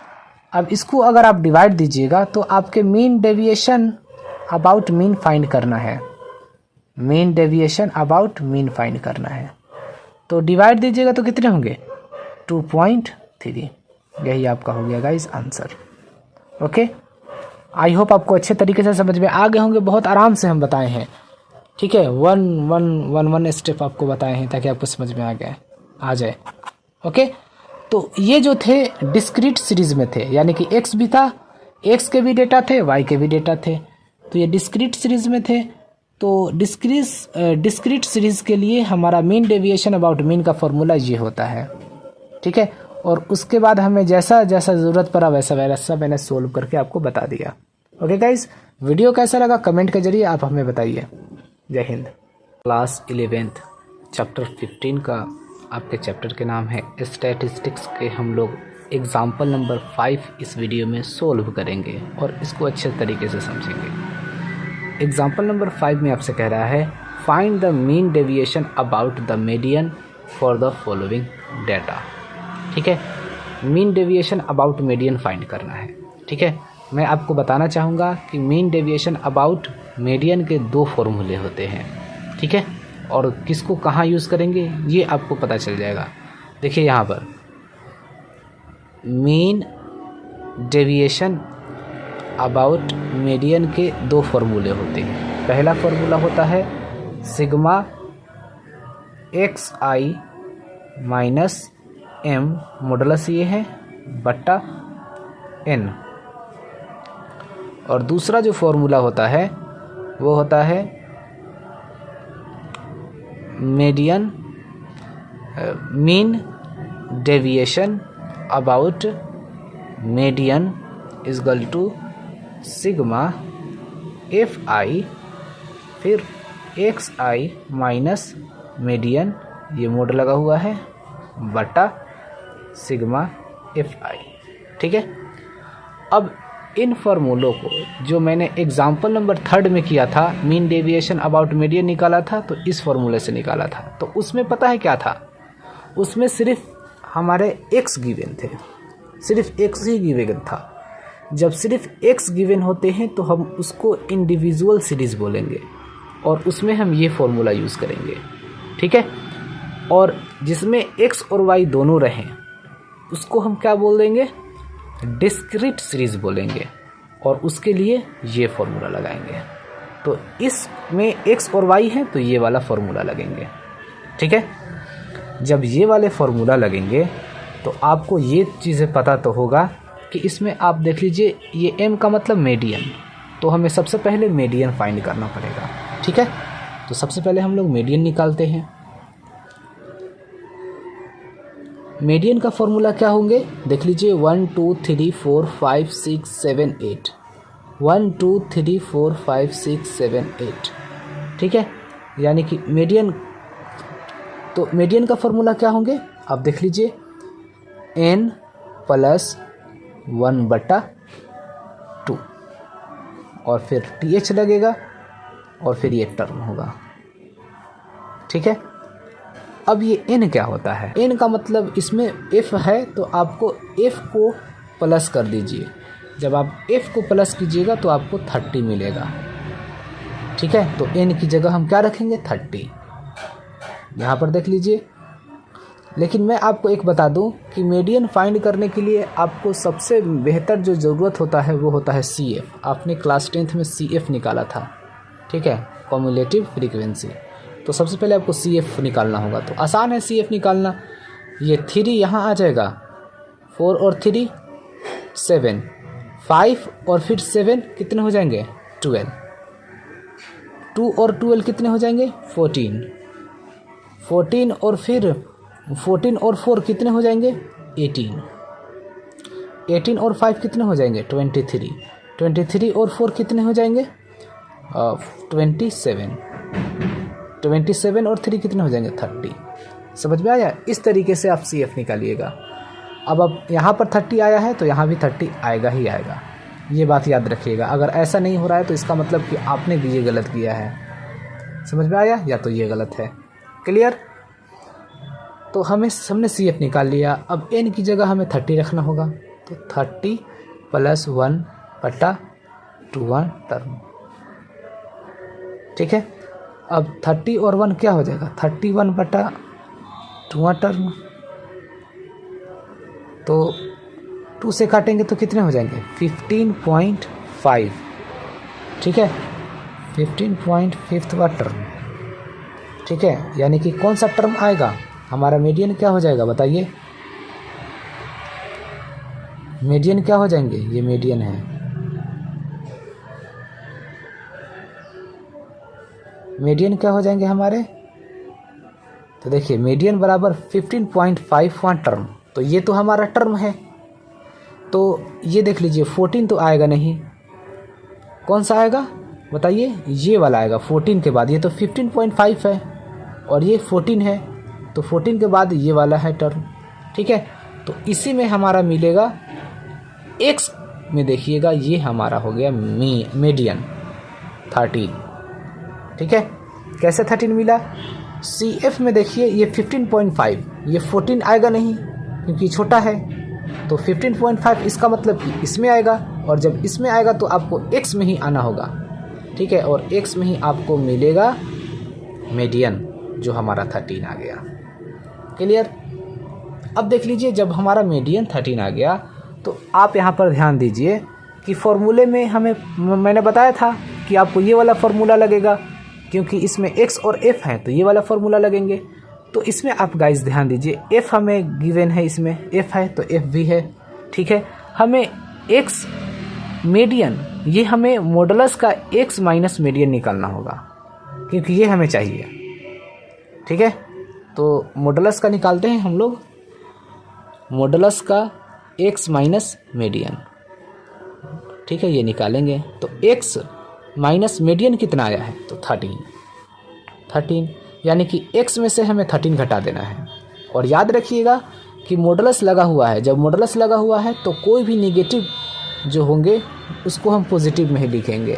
अब इसको अगर आप डिवाइड दीजिएगा तो आपके mean deviation about mean find करना है। Mean deviation about mean find करना है, तो डिवाइड दीजिएगा तो कितने होंगे 2.3। यही आपका हो गया guys answer. Okay, I hope आपको अच्छे तरीके से समझ में आ गए होंगे। बहुत आराम से हम बताए हैं। ठीक है, वन स्टेप आपको बताए हैं ताकि आपको समझ में आ जाए। ओके, तो ये जो थे डिस्क्रीट सीरीज में थे, यानी कि एक्स भी था, एक्स के भी डेटा थे, वाई के भी डेटा थे, तो ये डिस्क्रीट सीरीज में थे। तो डिस्क्रीट सीरीज के लिए हमारा मीन डेविएशन अबाउट मीन का फॉर्मूला ये होता है। ठीक है, और उसके बाद हमें जैसा जैसा ज़रूरत पड़ा वैसा वैसा मैंने सोल्व करके आपको बता दिया। ओके गाइज, वीडियो कैसा लगा कमेंट के जरिए आप हमें बताइए। जय हिंद। क्लास 11 चैप्टर 15 का आपके चैप्टर के नाम है स्टैटिस्टिक्स के हम लोग एग्जाम्पल नंबर 5 इस वीडियो में सोल्व करेंगे और इसको अच्छे तरीके से समझेंगे। एग्जाम्पल नंबर 5 में आपसे कह रहा है find the mean deviation about the median for the following data. ठीक है, mean deviation about median find करना है। ठीक है, मैं आपको बताना चाहूँगा कि मीन डेविएशन अबाउट मीडियन के 2 फॉर्मूले होते हैं। ठीक है, और किसको कहाँ यूज़ करेंगे ये आपको पता चल जाएगा। देखिए यहाँ पर मीन डेविएशन अबाउट मीडियन के 2 फॉर्मूले होते हैं। पहला फॉर्मूला होता है sigma XI minus M modulus ये है बट्टा N, और दूसरा जो फॉर्मूला होता है वो होता है mean deviation about median is equal to sigma FI फिर XI माइनस मीडियन, ये मोड लगा हुआ है, बटा सिग्मा FI। ठीक है, अब इन फॉर्मूलों को जो मैंने एग्जाम्पल नंबर 3 में किया था, मीन डेविएशन अबाउट मीडियन निकाला था, तो इस फॉर्मूले से निकाला था। तो उसमें पता है क्या था, उसमें सिर्फ हमारे x गिवन थे, सिर्फ x ही गिवन था। जब सिर्फ x गिवन होते हैं तो हम उसको इंडिविजुअल सीरीज बोलेंगे और उसमें हम ये फॉर्मूला यूज़ करेंगे। ठीक है, और जिसमें x और y दोनों रहें उसको हम क्या बोल देंगे, डिस्क्रीट सीरीज बोलेंगे, और उसके लिए ये फॉर्मूला लगाएंगे। तो इसमें x और y है तो ये वाला फॉर्मूला लगेंगे। ठीक है, जब ये वाले फॉर्मूला लगेंगे तो आपको ये चीज़ें पता तो होगा कि इसमें आप देख लीजिए ये m का मतलब मीडियन, तो हमें सबसे पहले मीडियन फाइंड करना पड़ेगा। ठीक है, तो सबसे पहले हम लोग मीडियन निकालते हैं। मीडियन का फॉर्मूला क्या होंगे देख लीजिए, 1 2 3 4 5 6 7 8, 1 2 3 4 5 6 7 8। ठीक है, यानी कि मीडियन, तो मीडियन का फॉर्मूला क्या होंगे आप देख लीजिए, n प्लस 1/2 और फिर TH लगेगा और फिर ये टर्म होगा। ठीक है, अब ये n क्या होता है, n का मतलब इसमें f है तो आपको f को प्लस कर दीजिए। जब आप f को प्लस कीजिएगा तो आपको 30 मिलेगा। ठीक है, तो n की जगह हम क्या रखेंगे 30, यहाँ पर देख लीजिए। लेकिन मैं आपको एक बता दूं कि मीडियन फाइंड करने के लिए आपको सबसे बेहतर जो ज़रूरत होता है वो होता है CF। आपने क्लास 10th में CF निकाला था। ठीक है, कम्युलेटिव फ्रीक्वेंसी। तो सबसे पहले आपको CF निकालना होगा, तो आसान है CF निकालना। ये 3 यहाँ आ जाएगा, 4 और 3 7, 5 और फिर 7 कितने हो जाएंगे 12, 2 और 12 कितने हो जाएंगे 14, 14 और फिर 14 और 4 कितने हो जाएंगे 18, 18 और 5 कितने हो जाएंगे 23, 23 और 4 कितने हो जाएंगे 27, 27 और 3 कितने हो जाएंगे 30। समझ में आया? इस तरीके से आप CF निकालिएगा। अब यहाँ पर 30 आया है तो यहाँ भी 30 आएगा ही आएगा, ये बात याद रखिएगा। अगर ऐसा नहीं हो रहा है तो इसका मतलब कि आपने भी ये गलत किया है। समझ में आया? या तो ये गलत है। क्लियर? तो हमने CF निकाल लिया। अब n की जगह हमें 30 रखना होगा, तो 30 + 1/2 टर्म। ठीक है, अब 30 और 1 क्या हो जाएगा? 31/2 टर्म। तो 2 से काटेंगे तो कितने हो जाएंगे? 15.5। ठीक है, 15.5वां टर्म। ठीक है, यानी कि कौन सा टर्म आएगा? हमारा मीडियन क्या हो जाएगा बताइए? मीडियन क्या हो जाएंगे? ये मीडियन है, मीडियन क्या हो जाएंगे हमारे? तो देखिए मीडियन बराबर 15.5वां टर्म, तो ये तो हमारा टर्म है। तो ये देख लीजिए 14 तो आएगा नहीं, कौन सा आएगा बताइए? ये वाला आएगा 14 के बाद। ये तो 15.5 है और ये 14 है, तो 14 के बाद ये वाला है टर्म। ठीक है, तो इसी में हमारा मिलेगा x में, देखिएगा ये हमारा हो गया मीडियन 13। ठीक है, कैसे 13 मिला? CF में देखिए ये 15.5, ये 14 आएगा नहीं क्योंकि छोटा है, तो 15.5 इसका मतलब कि इसमें आएगा, और जब इसमें आएगा तो आपको x में ही आना होगा। ठीक है, और x में ही आपको मिलेगा मीडियन, जो हमारा 13 आ गया। क्लियर? अब देख लीजिए जब हमारा मीडियन 13 आ गया तो आप यहाँ पर ध्यान दीजिए कि फॉर्मूले में मैंने बताया था कि आपको ये वाला फार्मूला लगेगा, क्योंकि इसमें x और f है तो ये वाला फार्मूला लगेंगे। तो इसमें आप गाइस ध्यान दीजिए, f हमें गिवन है, इसमें f है तो f भी है। ठीक है, हमें x मीडियन, ये हमें मॉडुलस का x माइनस मीडियन निकालना होगा, क्योंकि ये हमें चाहिए। ठीक है, तो मॉडुलस का निकालते हैं हम लोग, मॉडुलस का x माइनस मीडियन। ठीक है, ये निकालेंगे तो x माइनस मीडियन कितना आया है? तो 13, यानी कि x में से हमें 13 घटा देना है। और याद रखिएगा कि मॉडुलस लगा हुआ है, जब मॉडुलस लगा हुआ है तो कोई भी निगेटिव जो होंगे उसको हम पॉजिटिव में ही लिखेंगे।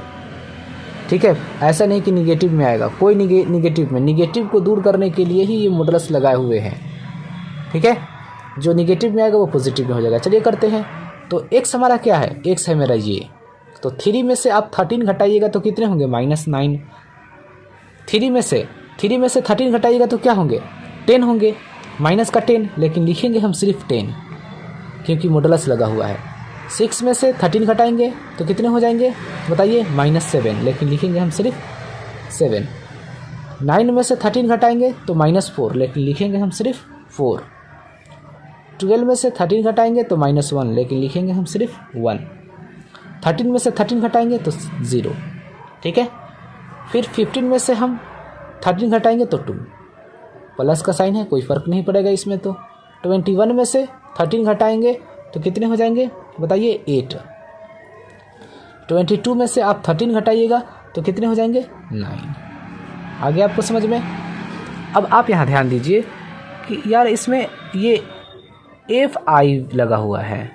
ठीक है, ऐसा नहीं कि निगेटिव में आएगा, कोई निगेटिव में, निगेटिव को दूर करने के लिए ही ये मॉडुलस लगाए हुए हैं। ठीक है, जो निगेटिव में आएगा वो पॉजिटिव में हो जाएगा। चलिए करते हैं। तो x हमारा क्या है? x है मेरा ये, तो 3 में से आप 13 घटाइएगा तो कितने होंगे? -9। 3 में से 13 घटाइएगा तो क्या होंगे? 10 होंगे, माइनस का 10, लेकिन लिखेंगे हम सिर्फ 10 क्योंकि मॉडुलस लगा हुआ है। 6 में से 13 घटाएंगे तो कितने हो जाएंगे बताइए? -7, लेकिन लिखेंगे हम सिर्फ 7। 9 में से 13 घटाएंगे तो -4, लेकिन लिखेंगे हम सिर्फ 4। 12 में से 13 घटाएंगे तो -1, लेकिन लिखेंगे हम सिर्फ 1। 13 में से 13 घटाएंगे तो 0। ठीक है, फिर 15 में से हम 13 घटाएंगे तो 2, प्लस का साइन है, कोई फ़र्क नहीं पड़ेगा इसमें। तो 21 में से 13 घटाएंगे तो कितने हो जाएंगे बताइए? 8। 22 में से आप 13 घटाइएगा तो कितने हो जाएंगे? 9। आगे आपको समझ में? अब आप यहाँ ध्यान दीजिए कि यार इसमें ये FI लगा हुआ है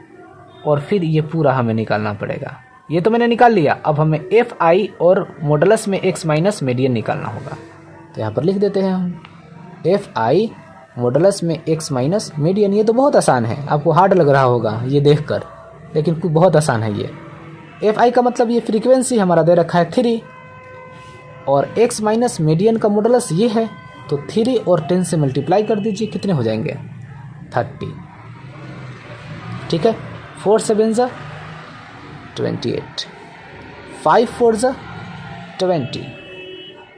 और फिर ये पूरा हमें निकालना पड़ेगा। ये तो मैंने निकाल लिया, अब हमें FI और मॉडुलस में x माइनस मीडियन निकालना होगा। तो यहाँ पर लिख देते हैं हम FI मॉडुलस में x माइनस मीडियन। ये तो बहुत आसान है, आपको हार्ड लग रहा होगा ये देखकर, लेकिन बहुत आसान है ये। FI का मतलब ये फ्रीक्वेंसी हमारा दे रखा है 3, और x माइनस मीडियन का मॉडुलस ये है, तो 3 और 10 से मल्टीप्लाई कर दीजिए, कितने हो जाएंगे? 30। ठीक है, 4 7 ज़ा 28, 5 4 ज़ा 20,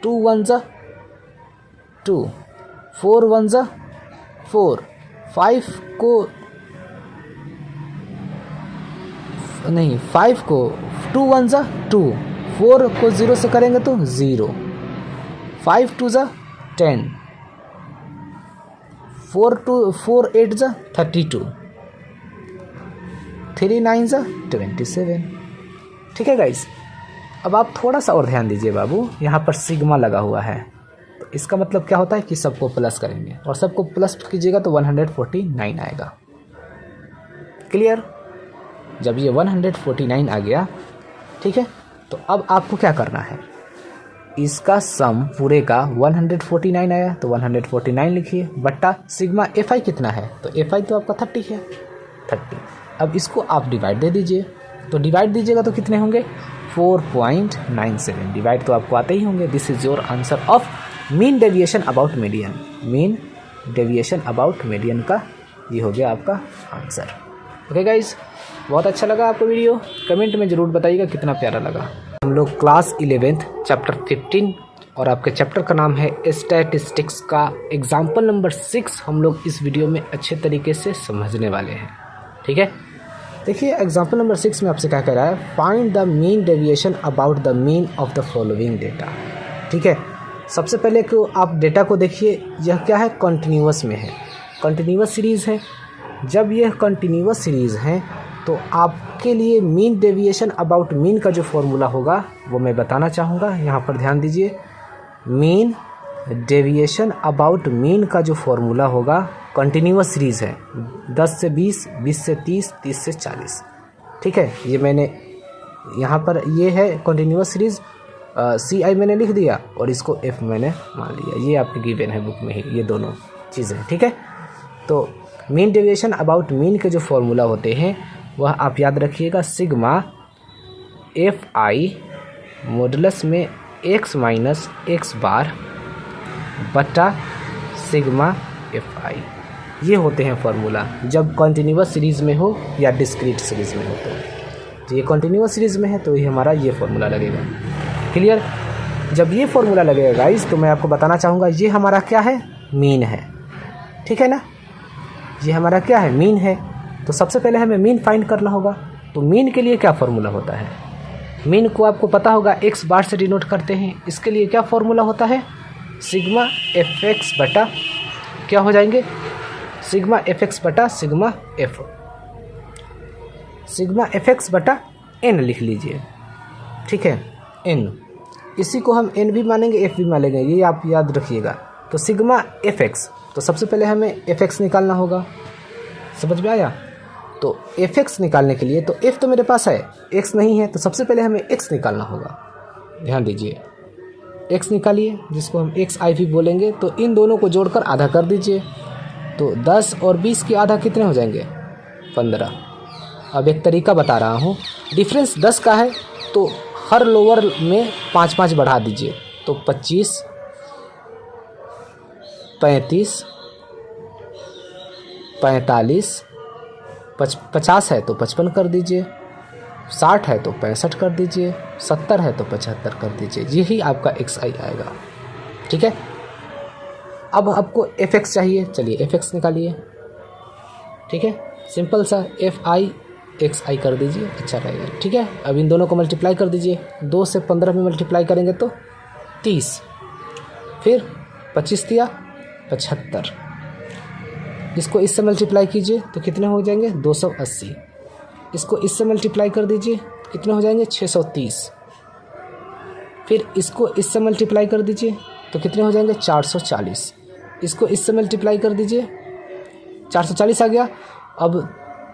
2 1 ज़ा 2, 4 1 ज़ा 4, 5 को नहीं, 5 को 2 1 ज़ा 2, 4 को 0 से करेंगे तो 0, 5 2 ज़ा 10, 4 8 ज़ा 32, 3 9 ज़ा 27। ठीक है गाइस, अब आप थोड़ा सा और ध्यान दीजिए बाबू, यहाँ पर सिग्मा लगा हुआ है, तो इसका मतलब क्या होता है कि सबको प्लस करेंगे, और सबको प्लस कीजिएगा तो 149 आएगा। क्लियर। जब ये 149 आ गया, ठीक है, तो अब आपको क्या करना है, इसका सम पूरे का 149 आया तो 149 लिखिए बट्टा सिग्मा FI कितना है, तो FI तो आपका 30 है, 30। अब इसको आप डिवाइड दे दीजिए, तो डिवाइड दीजिएगा तो कितने होंगे 4.97। डिवाइड तो आपको आते ही होंगे। This is your answer of mean deviation about median. Mean deviation about median का ये हो गया आपका आंसर। ओके गाइज, बहुत अच्छा लगा आपको वीडियो, कमेंट में ज़रूर बताइएगा कितना प्यारा लगा। हम लोग क्लास 11th चैप्टर 15 और आपके चैप्टर का नाम है स्टैटिस्टिक्स का एग्जाम्पल नंबर 6 हम लोग इस वीडियो में अच्छे तरीके से समझने वाले हैं। ठीक है, देखिए एग्जाम्पल नंबर 6 में आपसे क्या कह रहा है, find the mean deviation about the mean of the following data. ठीक है, सबसे पहले को आप डेटा को देखिए, यह क्या है, कंटिन्यूअस में है, कंटिन्यूअस सीरीज़ है। जब यह कंटिन्यूअस सीरीज़ है तो आपके लिए मीन डेविएशन अबाउट मीन का जो फॉर्मूला होगा वो मैं बताना चाहूँगा। यहाँ पर ध्यान दीजिए, मीन डेविएशन अबाउट मीन का जो फॉर्मूला होगा, कंटिन्यूअस सीरीज़ है, 10 से 20, 20 से 30, 30 से 40। ठीक है, ये मैंने यहाँ पर ये है कंटिन्यूअस सीरीज़, CI मैंने लिख दिया और इसको F मैंने मान लिया। ये आपके गिवन है बुक में ही, ये दोनों चीज़ें। ठीक है, तो मीन डेविएशन अबाउट मीन के जो फॉर्मूला होते हैं वह आप याद रखिएगा, सिग्मा FI मॉडुलस में x माइनस x बार बटा सिग्मा FI, ये होते हैं फॉर्मूला जब कंटिन्यूअस सीरीज़ में हो या डिस्क्रीट सीरीज़ में हो। तो ये कंटिन्यूअस सीरीज़ में है तो ये हमारा ये फॉर्मूला लगेगा। क्लियर, जब ये फॉर्मूला लगेगा गाइस तो मैं आपको बताना चाहूँगा ये हमारा क्या है, मीन है। ठीक है ना, ये हमारा क्या है, मीन है। तो सबसे पहले हमें मीन फाइंड करना होगा। तो मीन के लिए क्या फॉर्मूला होता है, मीन को आपको पता होगा x बार से डिनोट करते हैं। इसके लिए क्या फॉर्मूला होता है, सिग्मा FX बटा क्या हो जाएंगे, सिग्मा FX बटा सिग्मा F, सिग्मा FX बटा n लिख लीजिए। ठीक है, n, इसी को हम n भी मानेंगे F भी मानेंगे, ये आप याद रखिएगा। तो सिग्मा FX, तो सबसे पहले हमें FX निकालना होगा, समझ में आया। तो FX निकालने के लिए, तो F तो मेरे पास है, X नहीं है, तो सबसे पहले हमें X निकालना होगा। ध्यान दीजिए, X निकालिए, जिसको हम XI भी बोलेंगे। तो इन दोनों को जोड़कर आधा कर दीजिए, तो 10 और 20 के आधा कितने हो जाएंगे, 15। अब एक तरीका बता रहा हूँ, डिफरेंस 10 का है तो हर लोअर में 5-5 बढ़ा दीजिए, तो 25, 35, 45, 50 है तो 55 कर दीजिए, 60 है तो 65 कर दीजिए, 70 है तो 75 कर दीजिए, यही आपका XI आएगा। ठीक है, अब आपको FX चाहिए, चलिए FX निकालिए। ठीक है, सिंपल सा FI XI कर दीजिए, अच्छा रहेगा। ठीक है, अब इन दोनों को मल्टीप्लाई कर दीजिए, 2 से 15 में मल्टीप्लाई करेंगे तो 30, फिर 25 दिया 75, इसको इससे मल्टीप्लाई कीजिए तो कितने हो जाएंगे 280, इसको इससे मल्टीप्लाई कर दीजिए कितने हो जाएंगे 630, फिर इसको इससे मल्टीप्लाई कर दीजिए तो कितने हो जाएंगे 440, इसको इससे मल्टीप्लाई कर दीजिए 440 आ गया। अब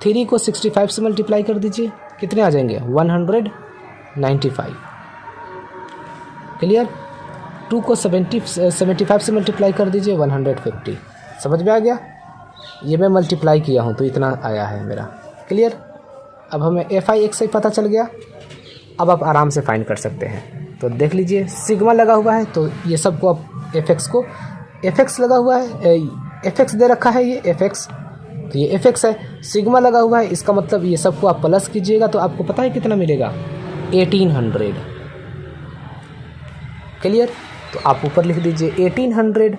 3 को 65 से मल्टीप्लाई कर दीजिए, कितने आ जाएंगे 195। क्लियर, 2 को 75 से मल्टीप्लाई कर दीजिए 150। समझ में आ गया, ये मैं मल्टीप्लाई किया हूँ तो इतना आया है मेरा। क्लियर, अब हमें FI XI पता चल गया। अब आप आराम से फाइंड कर सकते हैं। तो देख लीजिए, सिग्मा लगा हुआ है तो ये सब को आप FX लगा हुआ है, FX दे रखा है, ये FX, तो ये FX है। सिग्मा लगा हुआ है, इसका मतलब ये सब को आप प्लस कीजिएगा तो आपको पता है कितना मिलेगा 1800। क्लियर, तो आप ऊपर लिख दीजिए 1800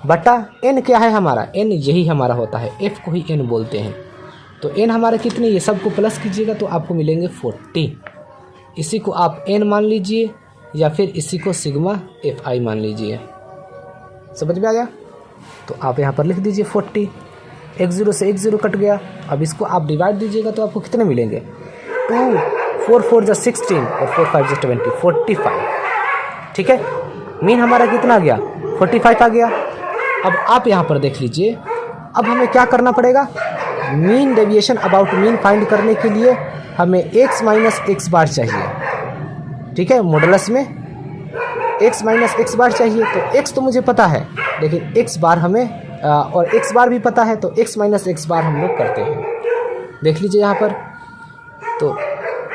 बटा n क्या है हमारा, n यही हमारा होता है, f को ही n बोलते हैं। तो n हमारे कितने, ये सब को प्लस कीजिएगा तो आपको मिलेंगे 40। इसी को आप n मान लीजिए या फिर इसी को सिग्मा FI मान लीजिए। समझ में आ गया, तो आप यहाँ पर लिख दीजिए 40, 10 से 10 कट गया। अब इसको आप डिवाइड दीजिएगा तो आपको कितने मिलेंगे 2, 4 4 जा 16 और 4 5 जा 20, 45। ठीक है, मीन हमारा कितना आ गया 45 आ गया। अब आप यहाँ पर देख लीजिए, अब हमें क्या करना पड़ेगा, mean deviation about mean find करने के लिए हमें x माइनस एक्स बार चाहिए। ठीक है, मॉडुलस में x माइनस एक्स बार चाहिए। तो x तो मुझे पता है, लेकिन x बार हमें और x बार भी पता है, तो x माइनस एक्स बार हम लोग करते हैं। देख लीजिए यहाँ पर, तो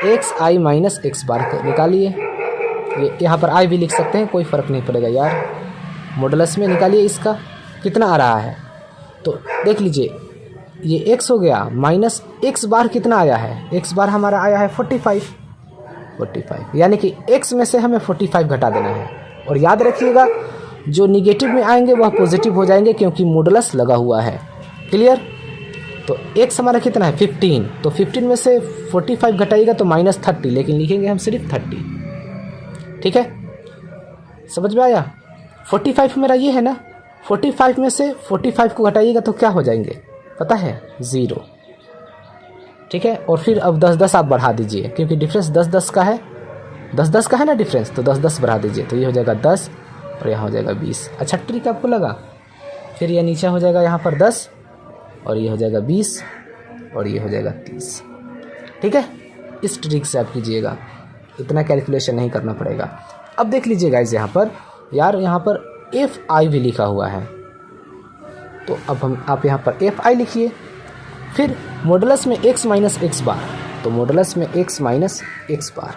xi माइनस एक्स बार निकालिए। ये यहाँ पर i भी लिख सकते हैं, कोई फ़र्क नहीं पड़ेगा यार। मॉडुलस में निकालिए इसका कितना आ रहा है, तो देख लीजिए ये x हो गया, माइनस x बार कितना आया है, x बार हमारा आया है 45, यानी कि x में से हमें 45 घटा देना है। और याद रखिएगा जो निगेटिव में आएंगे वह पॉजिटिव हो जाएंगे, क्योंकि मॉडुलस लगा हुआ है। क्लियर? तो x हमारा कितना है 15, तो 15 में से 45 घटाइएगा तो माइनस 30, लेकिन लिखेंगे हम सिर्फ 30। ठीक है, समझ में आया? 45 मेरा ये है ना, 45 में से 45 को घटाइएगा तो क्या हो जाएंगे पता है, 0। ठीक है, और फिर अब 10-10 आप बढ़ा दीजिए, क्योंकि डिफरेंस 10-10 का है, 10-10 का है ना डिफरेंस, तो 10-10 बढ़ा दीजिए, तो ये हो जाएगा 10 और यहाँ हो जाएगा 20। अच्छा ट्रिक आपको लगा? फिर ये नीचे हो जाएगा यहाँ पर 10 और ये हो जाएगा 20 और ये हो जाएगा 30। ठीक है, इस ट्रिक से आप कीजिएगा, इतना कैलकुलेशन नहीं करना पड़ेगा। अब देख लीजिए गाइस यहाँ पर, यार यहाँ पर fi भी लिखा हुआ है, तो अब आप यहाँ पर fi लिखिए। फिर मॉडुलस में x माइनस एक्स बार, तो मॉडुलस में x माइनस एक्स बार,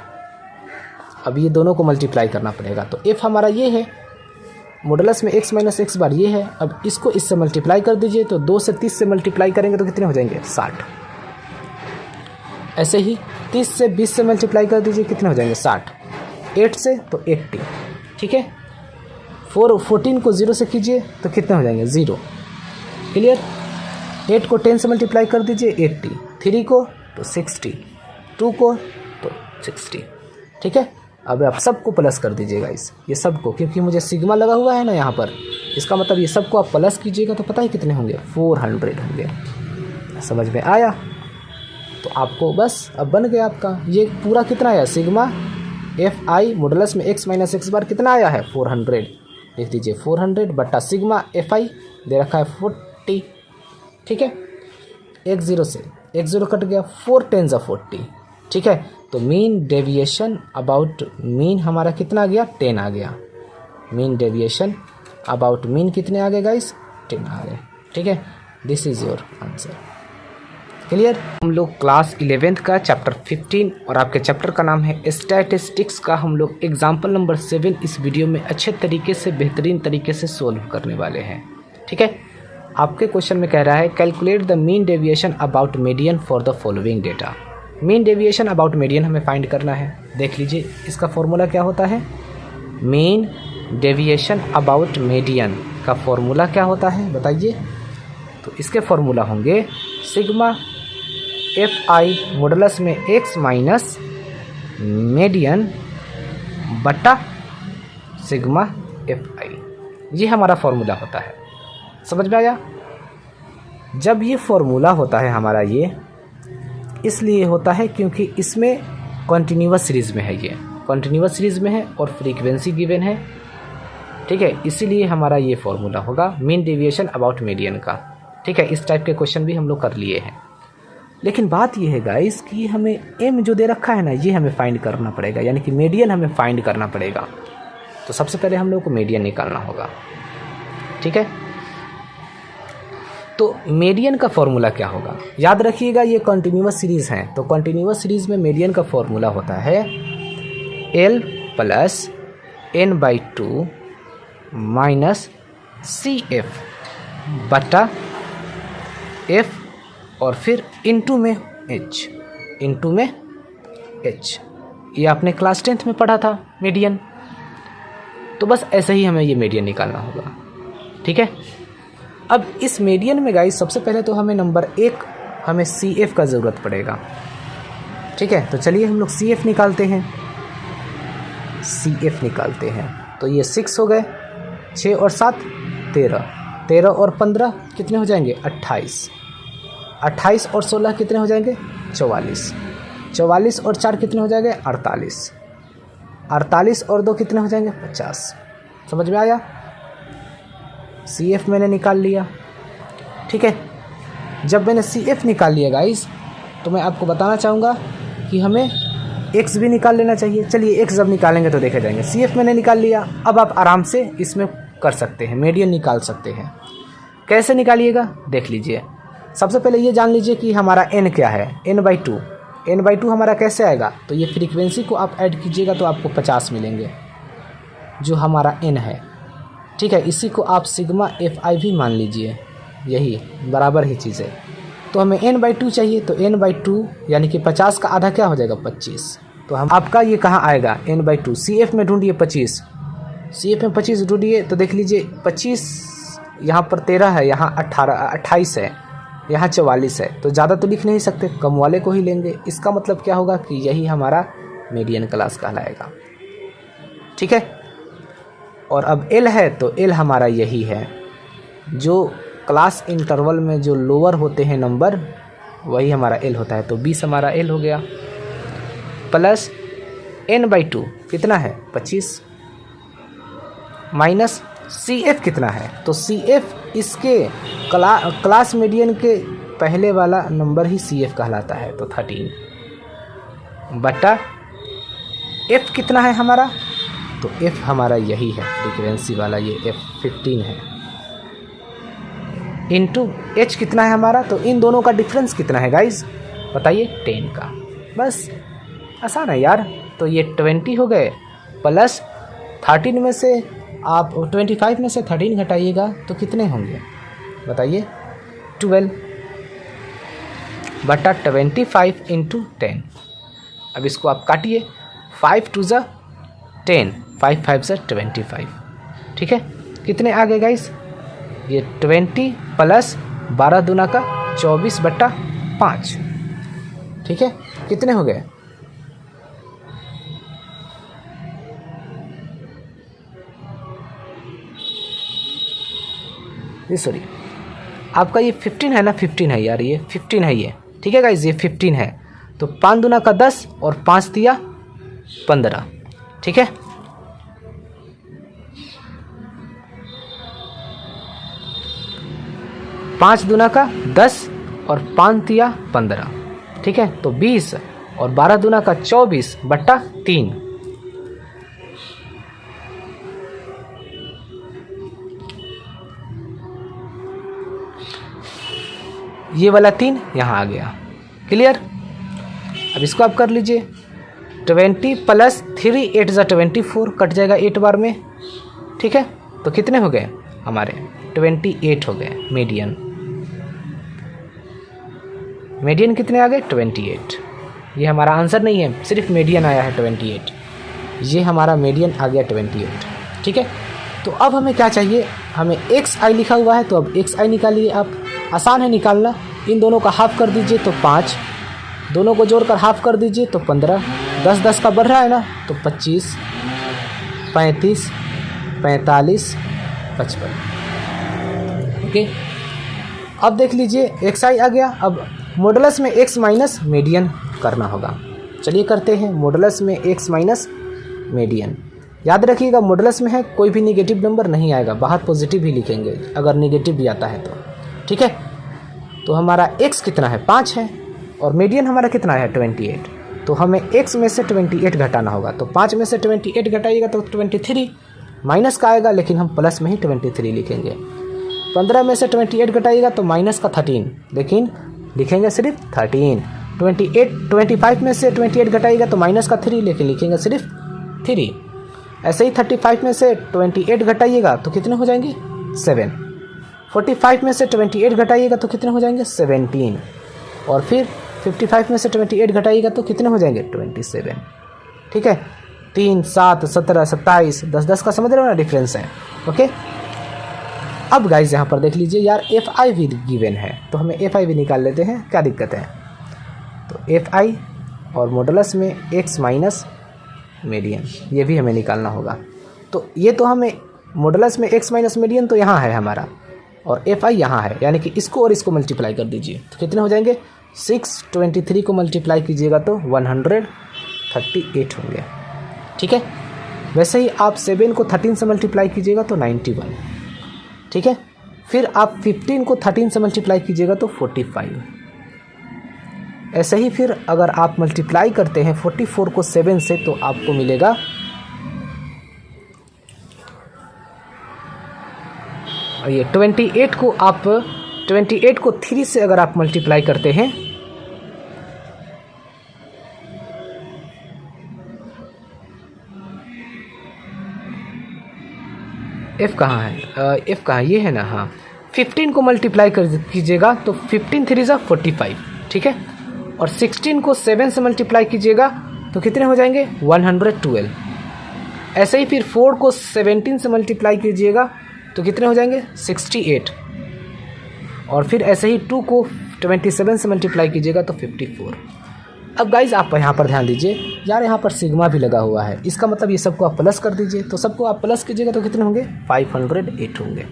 अब ये दोनों को मल्टीप्लाई करना पड़ेगा। तो f हमारा ये है, मॉडुलस में x माइनस एक्स बार ये है। अब इसको इससे मल्टीप्लाई कर दीजिए, तो 2 से 30 से मल्टीप्लाई करेंगे तो कितने हो जाएंगे 60। ऐसे ही 30 से 20 से मल्टीप्लाई कर दीजिए, कितने हो जाएंगे 60। 8 से तो 80। ठीक है, 14 को 0 से कीजिए तो कितने हो जाएंगे 0। क्लियर? 8 को 10 से मल्टीप्लाई कर दीजिए 80, 3 को तो 60, 2 को तो 60। ठीक है, अब आप सबको प्लस कर दीजिएगा ये सबको, क्योंकि मुझे सिग्मा लगा हुआ है ना यहाँ पर, इसका मतलब ये सबको आप प्लस कीजिएगा तो पता ही कितने होंगे 400 होंगे। समझ में आया? तो आपको बस अब बन गया आपका ये पूरा कितना आया, सिग्मा fi मॉडुलस में x माइनस एक्स बार कितना आया है 400। लिख दीजिए 400 बटा सिग्मा fi दे रखा है 40। ठीक है, 1 0 से 1 0 कट गया, 4 10 40। ठीक है, तो मीन डेविएशन अबाउट मीन हमारा कितना आ गया 10 आ गया। मीन डेविएशन अबाउट मीन कितने आ गए गाइस 10 आ गए। ठीक है, this is your answer. Clear? हम लोग क्लास 11th का चैप्टर 15 और आपके चैप्टर का नाम है स्टैटिस्टिक्स का हम लोग एग्जाम्पल नंबर 7 इस वीडियो में अच्छे तरीके से बेहतरीन तरीके से सोल्व करने वाले हैं। ठीक है, आपके क्वेश्चन में कह रहा है calculate the mean deviation about median for the following data. Mean deviation about median हमें फाइंड करना है। देख लीजिए इसका फॉर्मूला क्या होता है, मीन डेविएशन अबाउट मीडियन का फॉर्मूला क्या होता है बताइए। तो इसके फॉर्मूला होंगे सिग्मा fi मॉडुलस में x माइनस मीडियन बटा सिग्मा fi, ये हमारा फॉर्मूला होता है। समझ में आया? जब ये फॉर्मूला होता है हमारा ये इसलिए होता है क्योंकि इसमें कॉन्टिन्यूअस सीरीज़ में है, ये कॉन्टिन्यूअस सीरीज़ में है और फ्रीक्वेंसी गिवन है। ठीक है, इसीलिए हमारा ये फॉर्मूला होगा मीन डेविएशन अबाउट मीडियन का। ठीक है, इस टाइप के क्वेश्चन भी हम लोग कर लिए हैं। लेकिन बात ये है गाइस कि हमें m जो दे रखा है ना ये हमें फाइंड करना पड़ेगा, यानी कि मीडियन हमें फाइंड करना पड़ेगा। तो सबसे पहले हम लोग को मीडियन निकालना होगा। ठीक है, तो मीडियन का फॉर्मूला क्या होगा याद रखिएगा, ये कॉन्टिन्यूअस सीरीज़ हैं, तो कॉन्टिन्यूअस सीरीज़ में मीडियन का फॉर्मूला होता है l plus n/2 minus CF बटा F और फिर इनटू में H, इनटू में H। ये आपने क्लास 10th में पढ़ा था मीडियन। तो बस ऐसे ही हमें ये मीडियन निकालना होगा। ठीक है, अब इस मीडियन में गाइस सबसे पहले तो हमें नंबर 1 हमें CF का ज़रूरत पड़ेगा। ठीक है, तो चलिए हम लोग CF निकालते हैं। CF निकालते हैं तो ये 6 हो गए, 6 और 7 13, 13 और 15 कितने हो जाएंगे 28, 28 और 16 कितने हो जाएंगे 44, 44 और 4 कितने हो जाएंगे 48, 48 और 2 कितने हो जाएंगे 50। समझ में आया? CF मैंने निकाल लिया। ठीक है, जब मैंने CF निकाल लिया गाइस, तो मैं आपको बताना चाहूँगा कि हमें X भी निकाल लेना चाहिए। चलिए X जब निकालेंगे तो देखे जाएंगे। CF मैंने निकाल लिया, अब आप आराम से इसमें कर सकते हैं, मीडियन निकाल सकते हैं। कैसे निकालिएगा देख लीजिए। सबसे पहले ये जान लीजिए कि हमारा n क्या है, n/2। n/2 हमारा कैसे आएगा, तो ये फ्रीक्वेंसी को आप ऐड कीजिएगा तो आपको 50 मिलेंगे, जो हमारा n है। ठीक है, इसी को आप सिग्मा fi भी मान लीजिए, यही बराबर ही चीज़ है। तो हमें n/2 चाहिए, तो n/2 यानी कि 50 का आधा क्या हो जाएगा, 25। तो हम आपका ये कहाँ आएगा, n/2। CF में ढूंढिए 25, CF में 25 ढूंढिए तो देख लीजिए 25 यहाँ पर 13 है, यहाँ 28 है, यहाँ 44 है। तो ज़्यादा तो लिख नहीं सकते, कम वाले को ही लेंगे। इसका मतलब क्या होगा कि यही हमारा मीडियन क्लास कहलाएगा। ठीक है, और अब L है तो L हमारा यही है, जो क्लास इंटरवल में जो लोअर होते हैं नंबर, वही हमारा L होता है। तो 20 हमारा L हो गया, प्लस n/2 कितना है, 25, माइनस CF कितना है, तो CF इसके क्लास मीडियन के पहले वाला नंबर ही CF कहलाता है, तो 13 बटा F कितना है हमारा, तो F हमारा यही है फ्रीक्वेंसी वाला, ये F 15 है, इंटू H कितना है हमारा, तो इन दोनों का डिफरेंस कितना है गाइज बताइए, 10 का। बस आसान है यार। तो ये 20 हो गए, प्लस 13 में से आप 25 में से 13 घटाइएगा तो कितने होंगे बताइए, 12 बटा 25 इंटू 10। अब इसको आप काटिए, 5 2 ज़ा 10, 5 5 ज़ा 25। ठीक है, कितने आ गए गाइस, ये 20 प्लस 12 दूना का 24 बटा 5। ठीक है, कितने हो गए, सॉरी आपका ये 15 है ना, 15 है यार, ये 15 है ये। ठीक है गाइस, ये 15 है। तो 5 दूना का 10 और 5 दिया 15। ठीक है, पाँच दूना का 10 और 5 दिया 15। ठीक है, तो 20 और 12 दूना का 24 बट्टा 3। ये वाला 3 यहाँ आ गया, क्लियर। अब इसको आप कर लीजिए, 20 प्लस 3 8 ज़ा 24, कट जाएगा 8 बार में। ठीक है, तो कितने हो गए हमारे, 28 हो गए मीडियन। मीडियन कितने आ गए, 28। ये हमारा आंसर नहीं है, सिर्फ मीडियन आया है 28। ये हमारा मीडियन आ गया 28। ठीक है, तो अब हमें क्या चाहिए, हमें XI लिखा हुआ है, तो अब XI निकालिए आप, आसान है निकालना। इन दोनों का हाफ कर दीजिए तो 5, दोनों को जोड़कर हाफ कर दीजिए तो 15, 10 10 का बढ़ रहा है ना, तो 25 35 45 55। ओके, अब देख लीजिए XI आ गया। अब मॉडुलस में X माइनस मीडियन करना होगा। चलिए करते हैं, मॉडुलस में X माइनस मीडियन। याद रखिएगा मॉडुलस में है, कोई भी निगेटिव नंबर नहीं आएगा, बाहर पॉजिटिव ही लिखेंगे अगर निगेटिव भी आता है तो। ठीक है, तो हमारा x कितना है, 5 है, और मीडियन हमारा कितना है, 28। तो हमें x में से 28 घटाना होगा। तो 5 में से 28 घटाइएगा तो 23, माइनस का आएगा लेकिन हम प्लस में ही 23 लिखेंगे। 15 में से 28 घटाइएगा तो माइनस का 13, लेकिन लिखेंगे सिर्फ 13। 25 में से 28 घटाइएगा तो माइनस का 3, लेकिन लिखेंगे सिर्फ 3। ऐसे ही 35 में से 28 घटाइएगा तो कितने हो जाएंगे, 7। 45 में से 28 घटाइएगा तो कितने हो जाएंगे, 17। और फिर 55 में से 28 घटाइएगा तो कितने हो जाएंगे, 27। ठीक है, 3 7 17 27, 10 10 का समझ रहे हो ना डिफरेंस है। ओके, अब गाइज यहाँ पर देख लीजिए यार, FI भी गिवन है, तो हमें FI भी निकाल लेते हैं, क्या दिक्कत है। तो FI और मॉडुलस में X माइनस मीडियन, ये भी हमें निकालना होगा। तो ये तो हमें मॉडुलस में X माइनस मीडियन तो यहाँ है हमारा, और FI यहाँ है, यानी कि इसको और इसको मल्टीप्लाई कर दीजिए तो कितने हो जाएंगे, 623 को मल्टीप्लाई कीजिएगा तो 138 होंगे। ठीक है, वैसे ही आप 7 को 13 से मल्टीप्लाई कीजिएगा तो 91। ठीक है, फिर आप 15 को 13 से मल्टीप्लाई कीजिएगा तो 45। ऐसे ही फिर अगर आप मल्टीप्लाई करते हैं 44 को 7 से तो आपको मिलेगा ये 28 को 3 से अगर आप मल्टीप्लाई करते हैं एफ कहाँ है, एफ कहाँ, ये है ना, हाँ 15 को मल्टीप्लाई कर कीजिएगा तो 15 3 ज़ा 45, ठीक है। और 16 को 7 से मल्टीप्लाई कीजिएगा तो कितने हो जाएंगे 112। ऐसे ही फिर 4 को 17 से मल्टीप्लाई कीजिएगा तो कितने हो जाएंगे 68। और फिर ऐसे ही 2 को 27 से मल्टीप्लाई कीजिएगा तो 54। अब गाइज आप यहाँ पर ध्यान दीजिए यार, यहाँ पर सिग्मा भी लगा हुआ है, इसका मतलब ये सबको आप प्लस कर दीजिए। तो सबको आप प्लस कीजिएगा तो कितने होंगे 508 होंगे।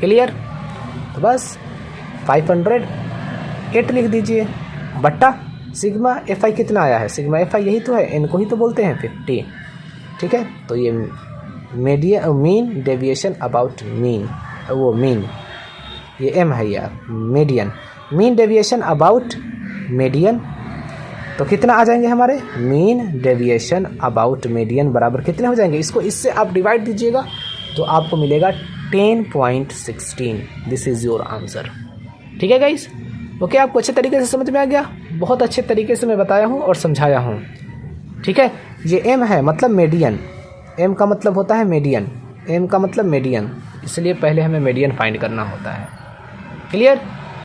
क्लियर? तो बस 508 लिख दीजिए बट्टा सिग्मा एफ आई कितना आया है, सिग्मा एफ आई यही तो है, एन को ही तो बोलते हैं 50, ठीक है। तो ये मीन डेविएशन अबाउट मीन, वो मीन, ये एम है यार, median, mean deviation about median. तो कितना आ जाएंगे हमारे मीन डेविएशन अबाउट मीडियन बराबर कितने हो जाएंगे, इसको इससे आप डिवाइड दीजिएगा तो आपको मिलेगा 10.16। This is your answer. ठीक है गाइस, ओके, आपको अच्छे तरीके से समझ में आ गया, बहुत अच्छे तरीके से मैं बताया हूँ और समझाया हूँ। ठीक है, ये एम है मतलब मीडियन, एम का मतलब होता है मीडियन, एम का मतलब मीडियन, इसलिए पहले हमें मीडियन फाइंड करना होता है। क्लियर?